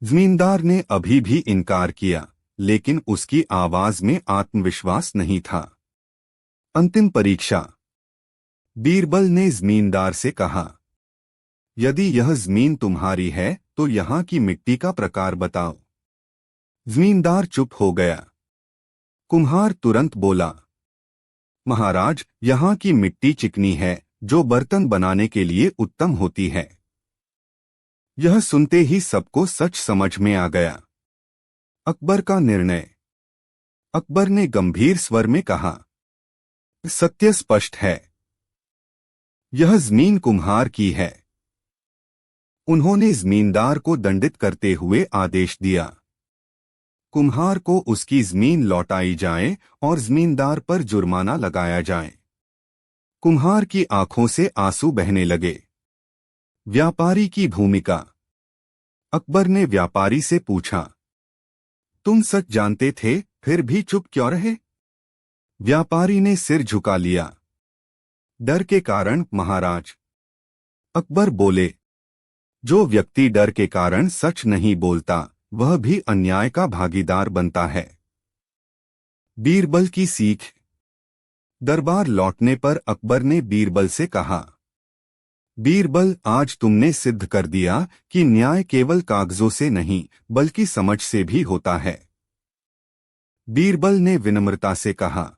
Speaker 1: जमींदार ने अभी भी इनकार किया, लेकिन उसकी आवाज में आत्मविश्वास नहीं था। अंतिम परीक्षा। बीरबल ने जमींदार से कहा, यदि यह जमीन तुम्हारी है तो यहां की मिट्टी का प्रकार बताओ। जमींदार चुप हो गया। कुम्हार तुरंत बोला, महाराज, यहां की मिट्टी चिकनी है, जो बर्तन बनाने के लिए उत्तम होती है। यह सुनते ही सबको सच समझ में आ गया। अकबर का निर्णय। अकबर ने गंभीर स्वर में कहा, सत्य स्पष्ट है। यह जमीन कुम्हार की है। उन्होंने जमींदार को दंडित करते हुए आदेश दिया। कुम्हार को उसकी जमीन लौटाई जाए और जमींदार पर जुर्माना लगाया जाए। कुम्हार की आंखों से आंसू बहने लगे। व्यापारी की भूमिका। अकबर ने व्यापारी से पूछा, तुम सच जानते थे, फिर भी चुप क्यों रहे? व्यापारी ने सिर झुका लिया। डर के कारण महाराज। अकबर बोले, जो व्यक्ति डर के कारण सच नहीं बोलता वह भी अन्याय का भागीदार बनता है। बीरबल की सीख। दरबार लौटने पर अकबर ने बीरबल से कहा, बीरबल, आज तुमने सिद्ध कर दिया कि न्याय केवल कागजों से नहीं बल्कि समझ से भी होता है। बीरबल ने विनम्रता से कहा,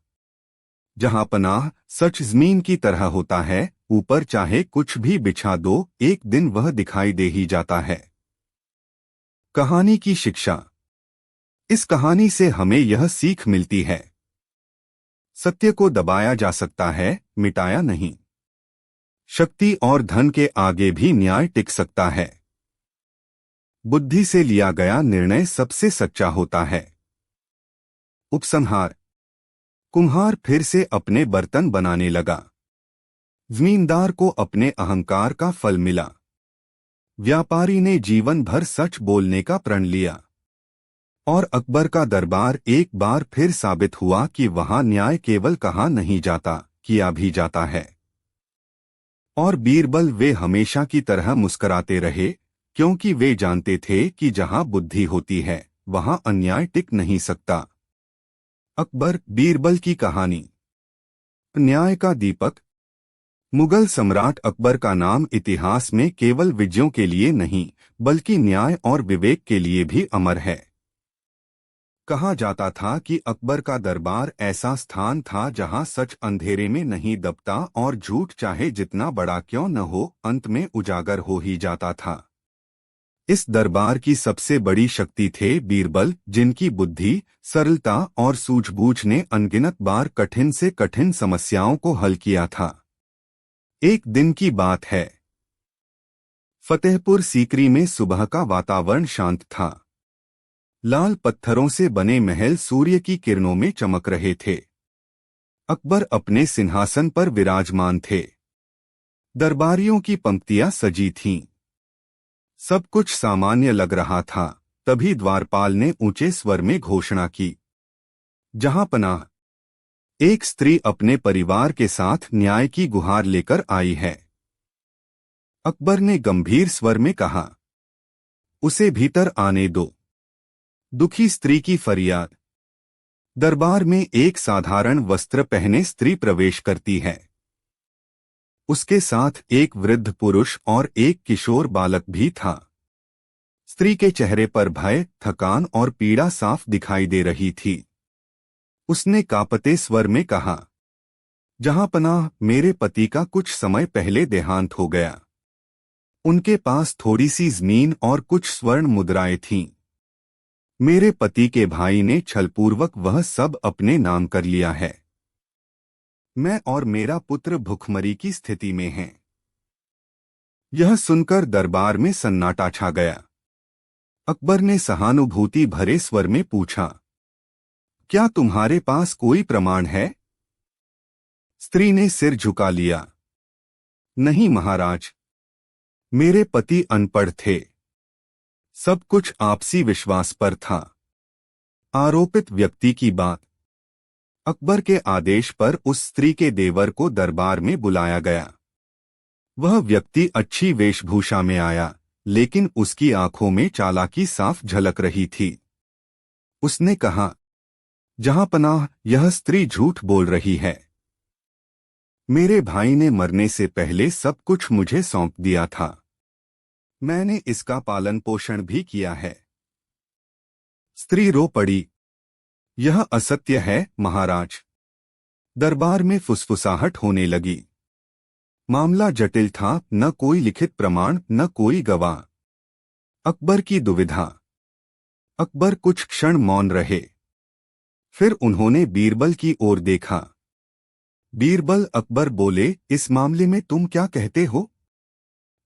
Speaker 1: जहां पनाह, सच जमीन की तरह होता है, ऊपर चाहे कुछ भी बिछा दो, एक दिन वह दिखाई दे ही जाता है। कहानी की शिक्षा। इस कहानी से हमें यह सीख मिलती है, सत्य को दबाया जा सकता है, मिटाया नहीं। शक्ति और धन के आगे भी न्याय टिक सकता है। बुद्धि से लिया गया निर्णय सबसे सच्चा होता है। उपसंहार। कुम्हार फिर से अपने बर्तन बनाने लगा। जमींदार को अपने अहंकार का फल मिला। व्यापारी ने जीवन भर सच बोलने का प्रण लिया। और अकबर का दरबार एक बार फिर साबित हुआ कि वहां न्याय केवल कहा नहीं जाता, किया भी जाता है। और बीरबल, वे हमेशा की तरह मुस्कराते रहे, क्योंकि वे जानते थे कि जहां बुद्धि होती है वहां अन्याय टिक नहीं सकता। अकबर, बीरबल की कहानी। न्याय का दीपक। मुगल सम्राट अकबर का नाम इतिहास में केवल विजयों के लिए नहीं बल्कि न्याय और विवेक के लिए भी अमर है। कहा जाता था कि अकबर का दरबार ऐसा स्थान था जहां सच अंधेरे में नहीं दबता और झूठ चाहे जितना बड़ा क्यों न हो अंत में उजागर हो ही जाता था। इस दरबार की सबसे बड़ी शक्ति थे बीरबल, जिनकी बुद्धि, सरलता और सूझबूझ ने अनगिनत बार कठिन से कठिन समस्याओं को हल किया था। एक दिन की बात है। फतेहपुर सीकरी में सुबह का वातावरण शांत था। लाल पत्थरों से बने महल सूर्य की किरणों में चमक रहे थे। अकबर अपने सिंहासन पर विराजमान थे। दरबारियों की पंक्तियां सजी थीं। सब कुछ सामान्य लग रहा था। तभी द्वारपाल ने ऊंचे स्वर में घोषणा की, जहांपनाह, एक स्त्री अपने परिवार के साथ न्याय की गुहार लेकर आई है। अकबर ने गंभीर स्वर में कहा, उसे भीतर आने दो। दुखी स्त्री की फरियाद। दरबार में एक साधारण वस्त्र पहने स्त्री प्रवेश करती है। उसके साथ एक वृद्ध पुरुष और एक किशोर बालक भी था। स्त्री के चेहरे पर भय, थकान और पीड़ा साफ दिखाई दे रही थी। उसने कांपते स्वर में कहा, जहांपनाह, मेरे पति का कुछ समय पहले देहांत हो गया। उनके पास थोड़ी सी जमीन और कुछ स्वर्ण मुद्राएं थीं। मेरे पति के भाई ने छलपूर्वक वह सब अपने नाम कर लिया है। मैं और मेरा पुत्र भुखमरी की स्थिति में हैं। यह सुनकर दरबार में सन्नाटा छा गया। अकबर ने सहानुभूति भरे स्वर में पूछा, क्या तुम्हारे पास कोई प्रमाण है? स्त्री ने सिर झुका लिया। नहीं महाराज, मेरे पति अनपढ़ थे। सब कुछ आपसी विश्वास पर था। आरोपित व्यक्ति की बात। अकबर के आदेश पर उस स्त्री के देवर को दरबार में बुलाया गया। वह व्यक्ति अच्छी वेशभूषा में आया, लेकिन उसकी आंखों में चालाकी साफ झलक रही थी। उसने कहा, जहांपनाह, यह स्त्री झूठ बोल रही है। मेरे भाई ने मरने से पहले सब कुछ मुझे सौंप दिया था। मैंने इसका पालन पोषण भी किया है। स्त्री रो पड़ी। यह असत्य है महाराज। दरबार में फुसफुसाहट होने लगी। मामला जटिल था, न कोई लिखित प्रमाण, न कोई गवाह। अकबर की दुविधा। अकबर कुछ क्षण मौन रहे। फिर उन्होंने बीरबल की ओर देखा। बीरबल, अकबर बोले, इस मामले में तुम क्या कहते हो?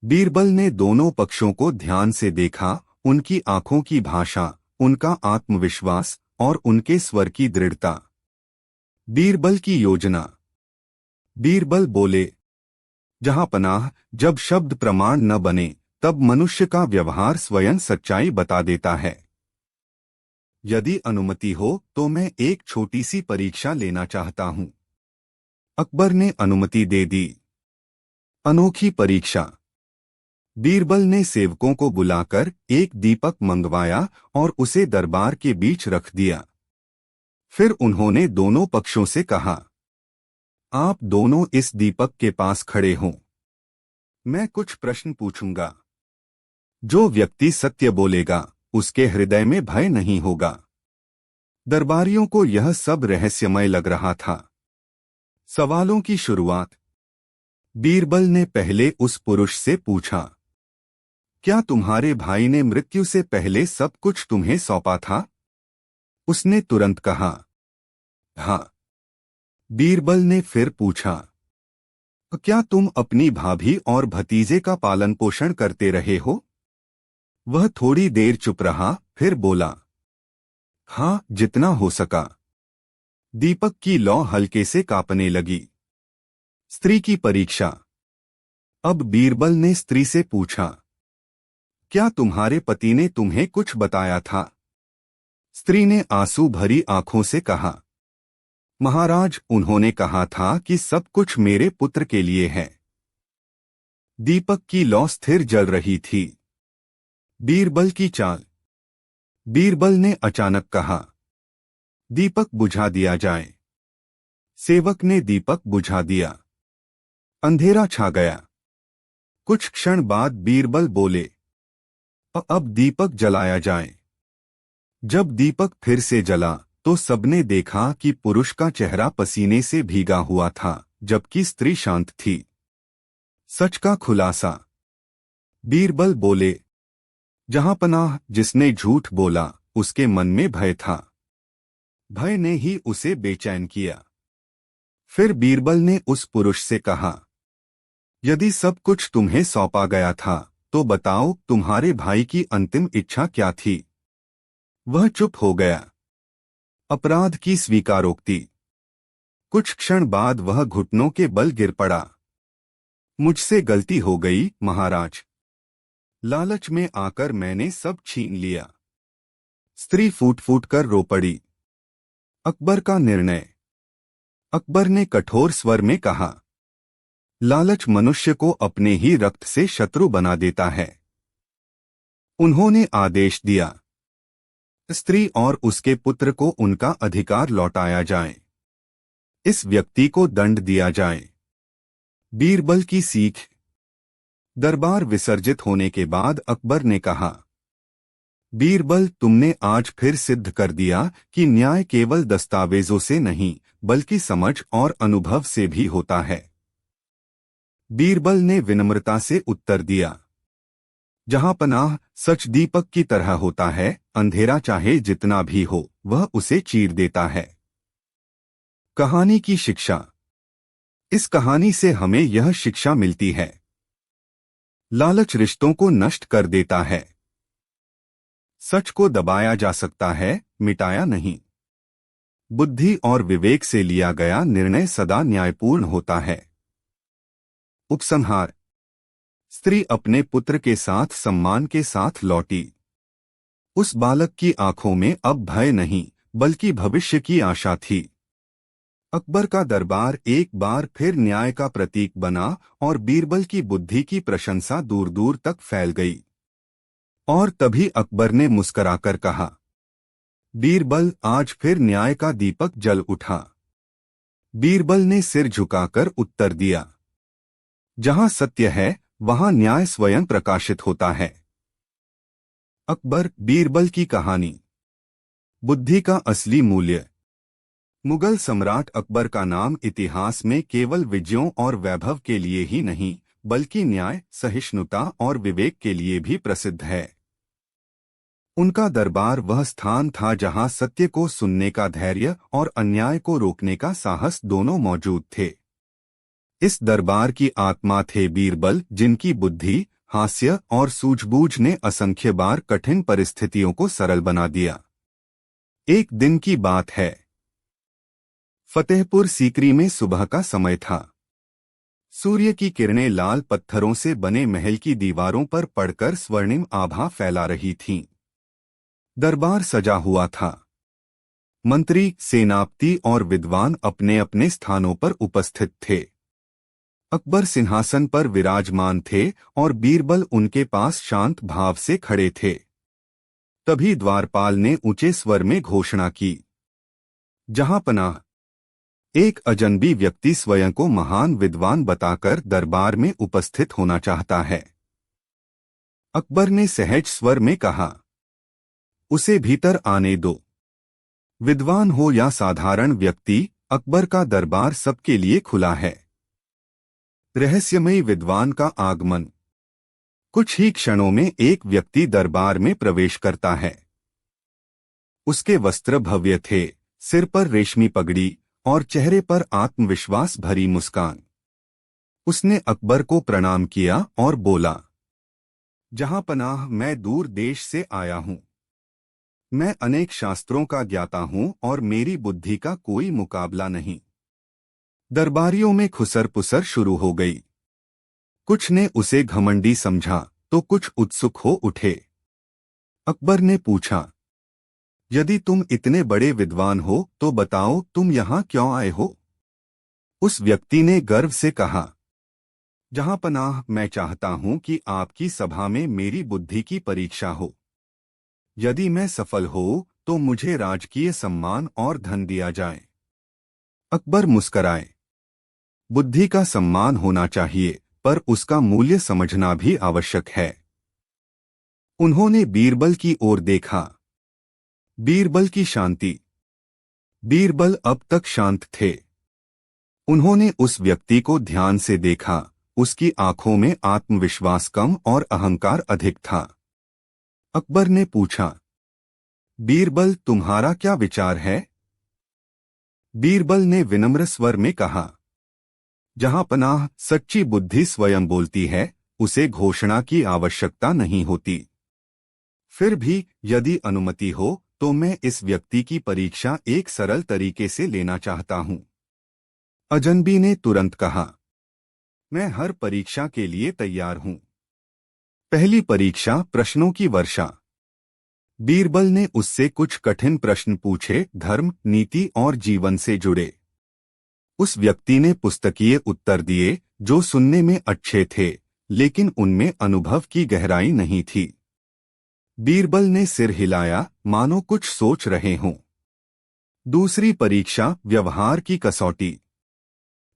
Speaker 1: बीरबल ने दोनों पक्षों को ध्यान से देखा। उनकी आंखों की भाषा, उनका आत्मविश्वास और उनके स्वर की दृढ़ता। बीरबल की योजना। बीरबल बोले, जहांपनाह, जब शब्द प्रमाण न बने तब मनुष्य का व्यवहार स्वयं सच्चाई बता देता है। यदि अनुमति हो तो मैं एक छोटी सी परीक्षा लेना चाहता हूं। अकबर ने अनुमति दे दी। अनोखी परीक्षा। बीरबल ने सेवकों को बुलाकर एक दीपक मंगवाया और उसे दरबार के बीच रख दिया। फिर उन्होंने दोनों पक्षों से कहा, आप दोनों इस दीपक के पास खड़े हों। मैं कुछ प्रश्न पूछूंगा। जो व्यक्ति सत्य बोलेगा उसके हृदय में भय नहीं होगा। दरबारियों को यह सब रहस्यमय लग रहा था। सवालों की शुरुआत। बीरबल ने पहले उस पुरुष से पूछा, क्या तुम्हारे भाई ने मृत्यु से पहले सब कुछ तुम्हें सौंपा था? उसने तुरंत कहा, हाँ। बीरबल ने फिर पूछा, क्या तुम अपनी भाभी और भतीजे का पालन पोषण करते रहे हो? वह थोड़ी देर चुप रहा, फिर बोला, हाँ, जितना हो सका। दीपक की लौ हल्के से कांपने लगी। स्त्री की परीक्षा। अब बीरबल ने स्त्री से पूछा, क्या तुम्हारे पति ने तुम्हें कुछ बताया था? स्त्री ने आंसू भरी आंखों से कहा, महाराज, उन्होंने कहा था कि सब कुछ मेरे पुत्र के लिए है। दीपक की लौ स्थिर जल रही थी। बीरबल की चाल। बीरबल ने अचानक कहा, दीपक बुझा दिया जाए। सेवक ने दीपक बुझा दिया। अंधेरा छा गया। कुछ क्षण बाद बीरबल बोले, अब दीपक जलाया जाए। जब दीपक फिर से जला तो सबने देखा कि पुरुष का चेहरा पसीने से भीगा हुआ था, जबकि स्त्री शांत थी। सच का खुलासा। बीरबल बोले, जहांपनाह, जिसने झूठ बोला उसके मन में भय था। भय ने ही उसे बेचैन किया। फिर बीरबल ने उस पुरुष से कहा, यदि सब कुछ तुम्हें सौंपा गया था तो बताओ तुम्हारे भाई की अंतिम इच्छा क्या थी। वह चुप हो गया। अपराध की स्वीकारोक्ति। कुछ क्षण बाद वह घुटनों के बल गिर पड़ा। मुझसे गलती हो गई महाराज। लालच में आकर मैंने सब छीन लिया। स्त्री फूट फूट कर रो पड़ी। अकबर का निर्णय। अकबर ने कठोर स्वर में कहा, लालच मनुष्य को अपने ही रक्त से शत्रु बना देता है। उन्होंने आदेश दिया, स्त्री और उसके पुत्र को उनका अधिकार लौटाया जाए। इस व्यक्ति को दंड दिया जाए। बीरबल की सीख। दरबार विसर्जित होने के बाद अकबर ने कहा, बीरबल, तुमने आज फिर सिद्ध कर दिया कि न्याय केवल दस्तावेजों से नहीं बल्कि समझ और अनुभव से भी होता है। बीरबल ने विनम्रता से उत्तर दिया, जहांपनाह, सच दीपक की तरह होता है, अंधेरा चाहे जितना भी हो वह उसे चीर देता है। कहानी की शिक्षा। इस कहानी से हमें यह शिक्षा मिलती है, लालच रिश्तों को नष्ट कर देता है। सच को दबाया जा सकता है, मिटाया नहीं। बुद्धि और विवेक से लिया गया निर्णय सदा न्यायपूर्ण होता है। उपसंहार। स्त्री अपने पुत्र के साथ सम्मान के साथ लौटी। उस बालक की आंखों में अब भय नहीं बल्कि भविष्य की आशा थी। अकबर का दरबार एक बार फिर न्याय का प्रतीक बना और बीरबल की बुद्धि की प्रशंसा दूर दूर तक फैल गई। और तभी अकबर ने मुस्कराकर कहा, बीरबल, आज फिर न्याय का दीपक जल उठा। बीरबल ने सिर झुकाकर उत्तर दिया, जहां सत्य है वहां न्याय स्वयं प्रकाशित होता है। अकबर बीरबल की कहानी। बुद्धि का असली मूल्य। मुगल सम्राट अकबर का नाम इतिहास में केवल विजयों और वैभव के लिए ही नहीं बल्कि न्याय, सहिष्णुता और विवेक के लिए भी प्रसिद्ध है। उनका दरबार वह स्थान था जहां सत्य को सुनने का धैर्य और अन्याय को रोकने का साहस दोनों मौजूद थे। इस दरबार की आत्मा थे बीरबल, जिनकी बुद्धि, हास्य और सूझबूझ ने असंख्य बार कठिन परिस्थितियों को सरल बना दिया। एक दिन की बात है। फतेहपुर सीकरी में सुबह का समय था। सूर्य की किरणें लाल पत्थरों से बने महल की दीवारों पर पड़कर स्वर्णिम आभा फैला रही थीं। दरबार सजा हुआ था। मंत्री, सेनापति और विद्वान अपने अपने स्थानों पर उपस्थित थे। अकबर सिंहासन पर विराजमान थे और बीरबल उनके पास शांत भाव से खड़े थे। तभी द्वारपाल ने ऊंचे स्वर में घोषणा की, जहांपनाह, एक अजनबी व्यक्ति स्वयं को महान विद्वान बताकर दरबार में उपस्थित होना चाहता है। अकबर ने सहज स्वर में कहा, उसे भीतर आने दो। विद्वान हो या साधारण व्यक्ति, अकबर का दरबार सबके लिए खुला है। रहस्यमयी विद्वान का आगमन। कुछ ही क्षणों में एक व्यक्ति दरबार में प्रवेश करता है। उसके वस्त्र भव्य थे, सिर पर रेशमी पगड़ी और चेहरे पर आत्मविश्वास भरी मुस्कान। उसने अकबर को प्रणाम किया और बोला, जहांपनाह, मैं दूर देश से आया हूं। मैं अनेक शास्त्रों का ज्ञाता हूं और मेरी बुद्धि का कोई मुकाबला नहीं। दरबारियों में खुसर पुसर शुरू हो गई। कुछ ने उसे घमंडी समझा तो कुछ उत्सुक हो उठे। अकबर ने पूछा, यदि तुम इतने बड़े विद्वान हो तो बताओ तुम यहाँ क्यों आए हो? उस व्यक्ति ने गर्व से कहा, जहांपनाह, मैं चाहता हूं कि आपकी सभा में मेरी बुद्धि की परीक्षा हो। यदि मैं सफल हो तो मुझे राजकीय सम्मान और धन दिया जाए। अकबर मुस्कराए। बुद्धि का सम्मान होना चाहिए, पर उसका मूल्य समझना भी आवश्यक है। उन्होंने बीरबल की ओर देखा। बीरबल की शांति। बीरबल अब तक शांत थे। उन्होंने उस व्यक्ति को ध्यान से देखा। उसकी आंखों में आत्मविश्वास कम और अहंकार अधिक था। अकबर ने पूछा, बीरबल, तुम्हारा क्या विचार है? बीरबल ने विनम्र स्वर में कहा, जहां पनाह सच्ची बुद्धि स्वयं बोलती है, उसे घोषणा की आवश्यकता नहीं होती। फिर भी यदि अनुमति हो तो मैं इस व्यक्ति की परीक्षा एक सरल तरीके से लेना चाहता हूं। अजनबी ने तुरंत कहा, मैं हर परीक्षा के लिए तैयार हूं। पहली परीक्षा, प्रश्नों की वर्षा। बीरबल ने उससे कुछ कठिन प्रश्न पूछे, धर्म, नीति और जीवन से जुड़े। उस व्यक्ति ने पुस्तकीय उत्तर दिए जो सुनने में अच्छे थे, लेकिन उनमें अनुभव की गहराई नहीं थी। बीरबल ने सिर हिलाया, मानो कुछ सोच रहे हों। दूसरी परीक्षा, व्यवहार की कसौटी।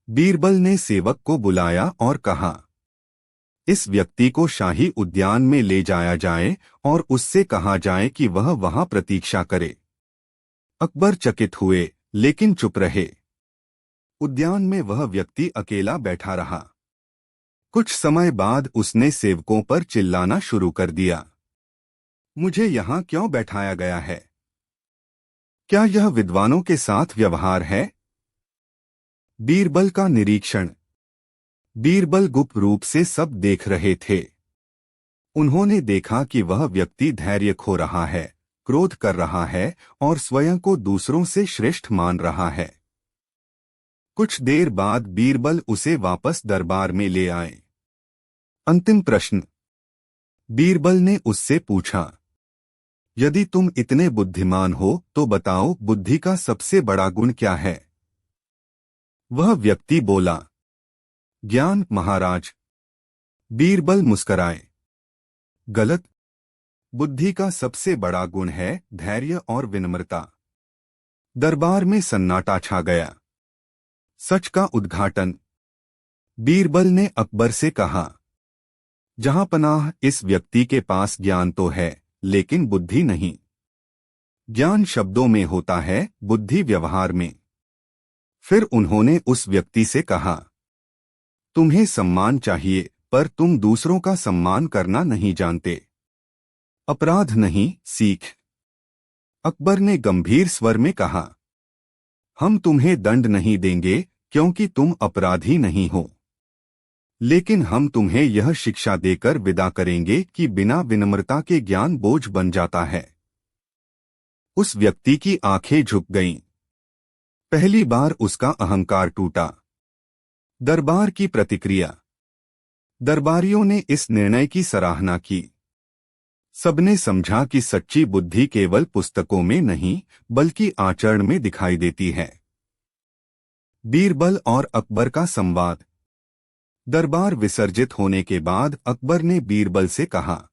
Speaker 1: बीरबल ने सेवक को बुलाया और कहा, इस व्यक्ति को शाही उद्यान में ले जाया जाए और उससे कहा जाए कि वह वहां प्रतीक्षा करे। अकबर चकित हुए, लेकिन चुप रहे। उद्यान में वह व्यक्ति अकेला बैठा रहा। कुछ समय बाद उसने सेवकों पर चिल्लाना शुरू कर दिया, मुझे यहां क्यों बैठाया गया है? क्या यह विद्वानों के साथ व्यवहार है? बीरबल का निरीक्षण। बीरबल गुप्त रूप से सब देख रहे थे। उन्होंने देखा कि वह व्यक्ति धैर्य खो रहा है, क्रोध कर रहा है और स्वयं को दूसरों से श्रेष्ठ मान रहा है। कुछ देर बाद बीरबल उसे वापस दरबार में ले आए। अंतिम प्रश्न। बीरबल ने उससे पूछा, यदि तुम इतने बुद्धिमान हो तो बताओ, बुद्धि का सबसे बड़ा गुण क्या है? वह व्यक्ति बोला, ज्ञान महाराज। बीरबल मुस्कराए, गलत। बुद्धि का सबसे बड़ा गुण है धैर्य और विनम्रता। दरबार में सन्नाटा छा गया। सच का उद्घाटन। बीरबल ने अकबर से कहा, जहां पनाह, इस व्यक्ति के पास ज्ञान तो है लेकिन बुद्धि नहीं। ज्ञान शब्दों में होता है, बुद्धि व्यवहार में। फिर उन्होंने उस व्यक्ति से कहा, तुम्हें सम्मान चाहिए पर तुम दूसरों का सम्मान करना नहीं जानते। अपराध नहीं, सीख। अकबर ने गंभीर स्वर में कहा, हम तुम्हें दंड नहीं देंगे क्योंकि तुम अपराधी नहीं हो, लेकिन हम तुम्हें यह शिक्षा देकर विदा करेंगे कि बिना विनम्रता के ज्ञान बोझ बन जाता है। उस व्यक्ति की आंखें झुक गईं। पहली बार उसका अहंकार टूटा। दरबार की प्रतिक्रिया। दरबारियों ने इस निर्णय की सराहना की। सबने समझा कि सच्ची बुद्धि केवल पुस्तकों में नहीं बल्कि आचरण में दिखाई देती है। बीरबल और अकबर का संवाद। दरबार विसर्जित होने के बाद अकबर ने बीरबल से कहा,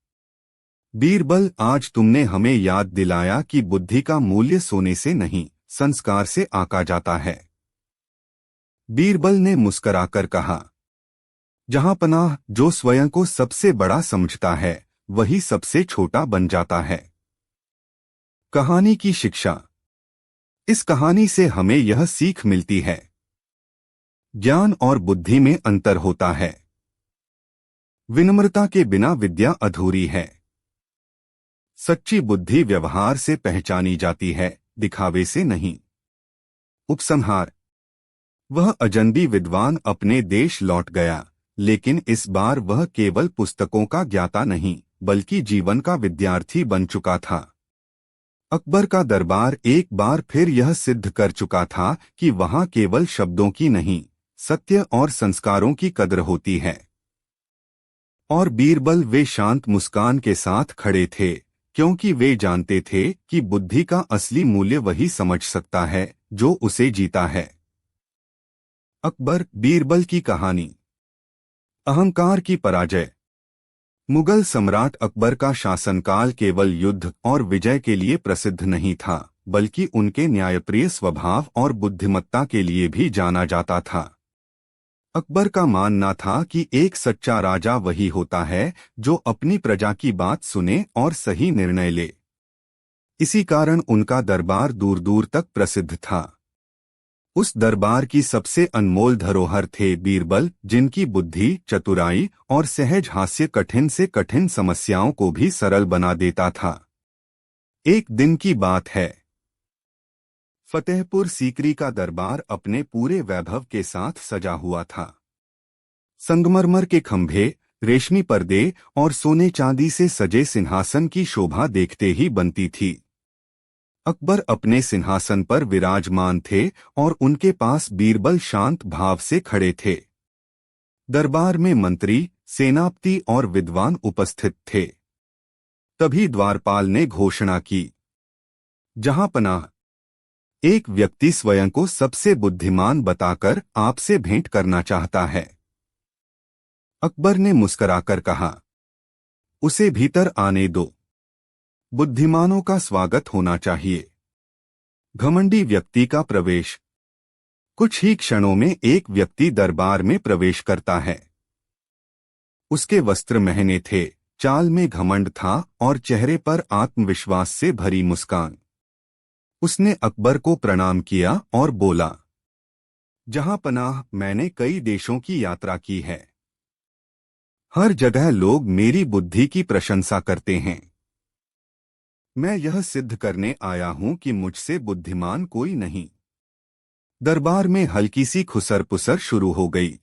Speaker 1: बीरबल, आज तुमने हमें याद दिलाया कि बुद्धि का मूल्य सोने से नहीं, संस्कार से आंका जाता है। बीरबल ने मुस्कराकर कहा, जहां पनाह, जो स्वयं को सबसे बड़ा समझता है वही सबसे छोटा बन जाता है। कहानी की शिक्षा। इस कहानी से हमें यह सीख मिलती है, ज्ञान और बुद्धि में अंतर होता है। विनम्रता के बिना विद्या अधूरी है। सच्ची बुद्धि व्यवहार से पहचानी जाती है, दिखावे से नहीं। उपसंहार। वह अजनबी विद्वान अपने देश लौट गया, लेकिन इस बार वह केवल पुस्तकों का ज्ञाता नहीं बल्कि जीवन का विद्यार्थी बन चुका था। अकबर का दरबार एक बार फिर यह सिद्ध कर चुका था कि वहां केवल शब्दों की नहीं, सत्य और संस्कारों की कद्र होती है। और बीरबल वे शांत मुस्कान के साथ खड़े थे, क्योंकि वे जानते थे कि बुद्धि का असली मूल्य वही समझ सकता है जो उसे जीता है। अकबर बीरबल की कहानी। अहंकार की पराजय। मुगल सम्राट अकबर का शासनकाल केवल युद्ध और विजय के लिए प्रसिद्ध नहीं था, बल्कि उनके न्यायप्रिय स्वभाव और बुद्धिमत्ता के लिए भी जाना जाता था। अकबर का मानना था कि एक सच्चा राजा वही होता है जो अपनी प्रजा की बात सुने और सही निर्णय ले। इसी कारण उनका दरबार दूर दूर तक प्रसिद्ध था। उस दरबार की सबसे अनमोल धरोहर थे बीरबल, जिनकी बुद्धि, चतुराई और सहज हास्य कठिन से कठिन समस्याओं को भी सरल बना देता था। एक दिन की बात है। फतेहपुर सीकरी का दरबार अपने पूरे वैभव के साथ सजा हुआ था। संगमरमर के खंभे, रेशमी पर्दे और सोने चांदी से सजे सिंहासन की शोभा देखते ही बनती थी। अकबर अपने सिंहासन पर विराजमान थे और उनके पास बीरबल शांत भाव से खड़े थे। दरबार में मंत्री, सेनापति और विद्वान उपस्थित थे। तभी द्वारपाल ने घोषणा की, जहांपनाह, एक व्यक्ति स्वयं को सबसे बुद्धिमान बताकर आपसे भेंट करना चाहता है। अकबर ने मुस्कुराकर कहा, उसे भीतर आने दो। बुद्धिमानों का स्वागत होना चाहिए। घमंडी व्यक्ति का प्रवेश। कुछ ही क्षणों में एक व्यक्ति दरबार में प्रवेश करता है। उसके वस्त्र महंगे थे, चाल में घमंड था और चेहरे पर आत्मविश्वास से भरी मुस्कान। उसने अकबर को प्रणाम किया और बोला, जहांपनाह, मैंने कई देशों की यात्रा की है। हर जगह लोग मेरी बुद्धि की प्रशंसा करते हैं। मैं यह सिद्ध करने आया हूं कि मुझसे बुद्धिमान कोई नहीं। दरबार में हल्की सी खुसर-पुसर शुरू हो गई।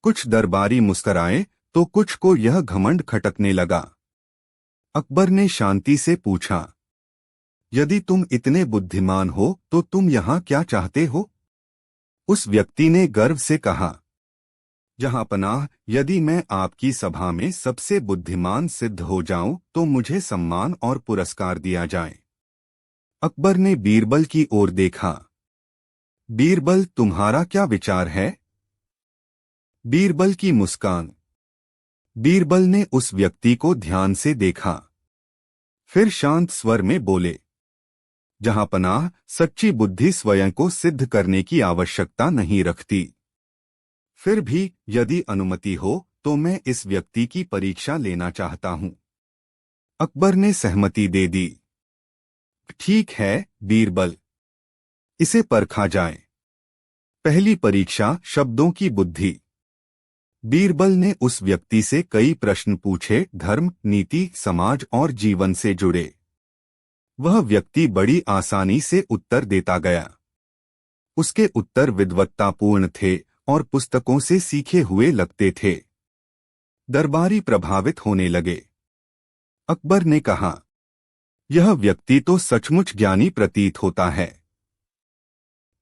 Speaker 1: कुछ दरबारी मुस्कराए तो कुछ को यह घमंड खटकने लगा। अकबर ने शांति से पूछा, यदि तुम इतने बुद्धिमान हो तो तुम यहाँ क्या चाहते हो? उस व्यक्ति ने गर्व से कहा, जहांपनाह, यदि मैं आपकी सभा में सबसे बुद्धिमान सिद्ध हो जाऊं तो मुझे सम्मान और पुरस्कार दिया जाए। अकबर ने बीरबल की ओर देखा। बीरबल, तुम्हारा क्या विचार है? बीरबल की मुस्कान। बीरबल ने उस व्यक्ति को ध्यान से देखा। फिर शांत स्वर में बोले, जहांपनाह, सच्ची बुद्धि स्वयं को सिद्ध करने की आवश्यकता नहीं रखती। फिर भी यदि अनुमति हो तो मैं इस व्यक्ति की परीक्षा लेना चाहता हूं। अकबर ने सहमति दे दी। ठीक है बीरबल, इसे परखा जाए। पहली परीक्षा, शब्दों की बुद्धि। बीरबल ने उस व्यक्ति से कई प्रश्न पूछे, धर्म, नीति, समाज और जीवन से जुड़े। वह व्यक्ति बड़ी आसानी से उत्तर देता गया। उसके उत्तर विद्वत्तापूर्ण थे और पुस्तकों से सीखे हुए लगते थे। दरबारी प्रभावित होने लगे। अकबर ने कहा, यह व्यक्ति तो सचमुच ज्ञानी प्रतीत होता है।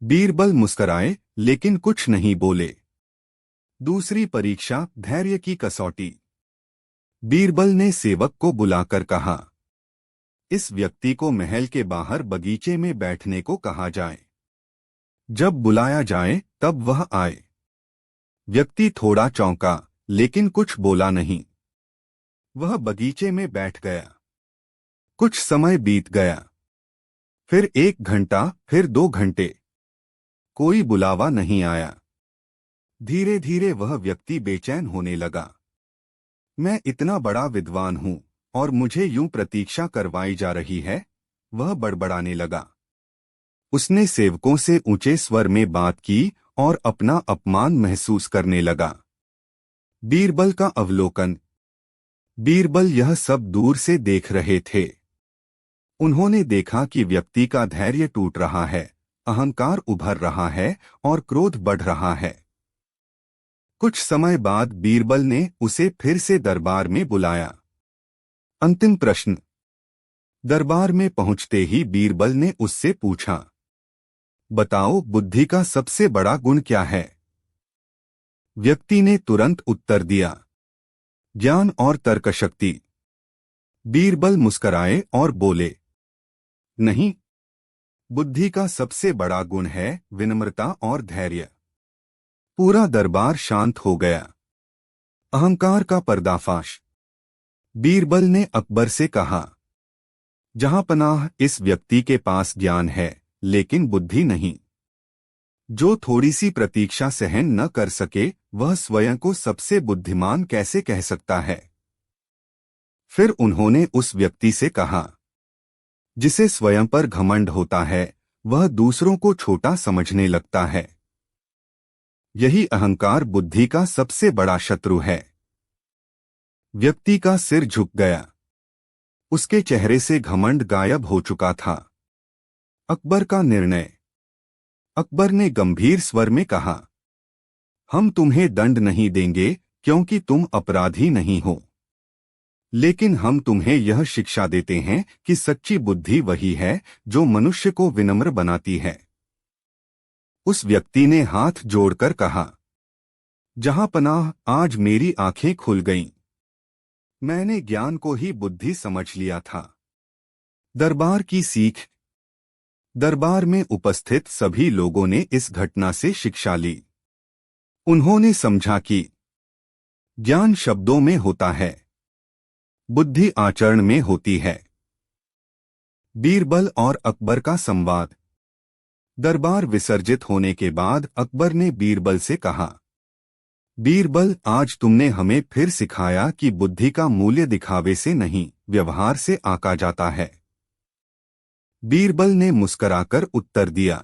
Speaker 1: बीरबल मुस्कुराए लेकिन कुछ नहीं बोले। दूसरी परीक्षा, धैर्य की कसौटी। बीरबल ने सेवक को बुलाकर कहा, इस व्यक्ति को महल के बाहर बगीचे में बैठने को कहा जाए। जब बुलाया जाए तब वह आए। व्यक्ति थोड़ा चौंका लेकिन कुछ बोला नहीं। वह बगीचे में बैठ गया। कुछ समय बीत गया। फिर 1 घंटा, फिर 2 घंटे। कोई बुलावा नहीं आया। धीरे धीरे वह व्यक्ति बेचैन होने लगा। मैं इतना बड़ा विद्वान हूं और मुझे यूं प्रतीक्षा करवाई जा रही है, वह बड़बड़ाने लगा। उसने सेवकों से ऊंचे स्वर में बात की और अपना अपमान महसूस करने लगा। बीरबल का अवलोकन। बीरबल यह सब दूर से देख रहे थे। उन्होंने देखा कि व्यक्ति का धैर्य टूट रहा है, अहंकार उभर रहा है और क्रोध बढ़ रहा है। कुछ समय बाद बीरबल ने उसे फिर से दरबार में बुलाया। अंतिम प्रश्न। दरबार में पहुंचते ही बीरबल ने उससे पूछा, बताओ, बुद्धि का सबसे बड़ा गुण क्या है? व्यक्ति ने तुरंत उत्तर दिया, ज्ञान और तर्कशक्ति। बीरबल मुस्कुराए और बोले, नहीं, बुद्धि का सबसे बड़ा गुण है विनम्रता और धैर्य। पूरा दरबार शांत हो गया। अहंकार का पर्दाफाश। बीरबल ने अकबर से कहा, जहांपनाह, इस व्यक्ति के पास ज्ञान है लेकिन बुद्धि नहीं। जो थोड़ी सी प्रतीक्षा सहन न कर सके वह स्वयं को सबसे बुद्धिमान कैसे कह सकता है? फिर उन्होंने उस व्यक्ति से कहा, जिसे स्वयं पर घमंड होता है वह दूसरों को छोटा समझने लगता है। यही अहंकार बुद्धि का सबसे बड़ा शत्रु है। व्यक्ति का सिर झुक गया। उसके चेहरे से घमंड गायब हो चुका था। अकबर का निर्णय। अकबर ने गंभीर स्वर में कहा, हम तुम्हें दंड नहीं देंगे क्योंकि तुम अपराधी नहीं हो, लेकिन हम तुम्हें यह शिक्षा देते हैं कि सच्ची बुद्धि वही है जो मनुष्य को विनम्र बनाती है। उस व्यक्ति ने हाथ जोड़कर कहा, जहांपनाह, आज मेरी आंखें खुल गईं। मैंने ज्ञान को ही बुद्धि समझ लिया था। दरबार की सीख। दरबार में उपस्थित सभी लोगों ने इस घटना से शिक्षा ली। उन्होंने समझा कि ज्ञान शब्दों में होता है, बुद्धि आचरण में होती है। बीरबल और अकबर का संवाद। दरबार विसर्जित होने के बाद अकबर ने बीरबल से कहा, बीरबल, आज तुमने हमें फिर सिखाया कि बुद्धि का मूल्य दिखावे से नहीं, व्यवहार से आंका जाता है। बीरबल ने मुस्कराकर उत्तर दिया,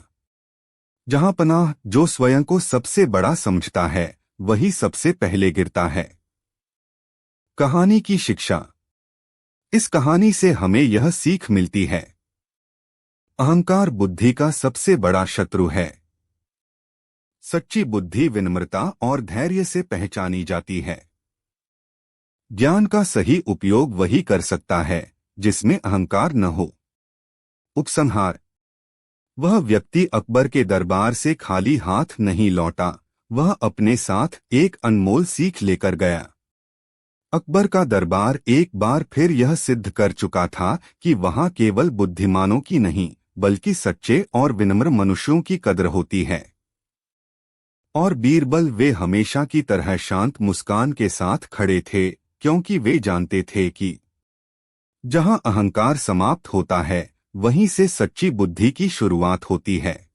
Speaker 1: जहांपनाह, जो स्वयं को सबसे बड़ा समझता है वही सबसे पहले गिरता है। कहानी की शिक्षा। इस कहानी से हमें यह सीख मिलती है, अहंकार बुद्धि का सबसे बड़ा शत्रु है। सच्ची बुद्धि विनम्रता और धैर्य से पहचानी जाती है। ज्ञान का सही उपयोग वही कर सकता है जिसमें अहंकार न हो। उपसंहार। वह व्यक्ति अकबर के दरबार से खाली हाथ नहीं लौटा, वह अपने साथ एक अनमोल सीख लेकर गया। अकबर का दरबार एक बार फिर यह सिद्ध कर चुका था कि वहां केवल बुद्धिमानों की नहीं बल्कि सच्चे और विनम्र मनुष्यों की कद्र होती है। और बीरबल, वे हमेशा की तरह शांत मुस्कान के साथ खड़े थे क्योंकि वे जानते थे कि जहां अहंकार समाप्त होता है वहीं से सच्ची बुद्धि की शुरुआत होती है।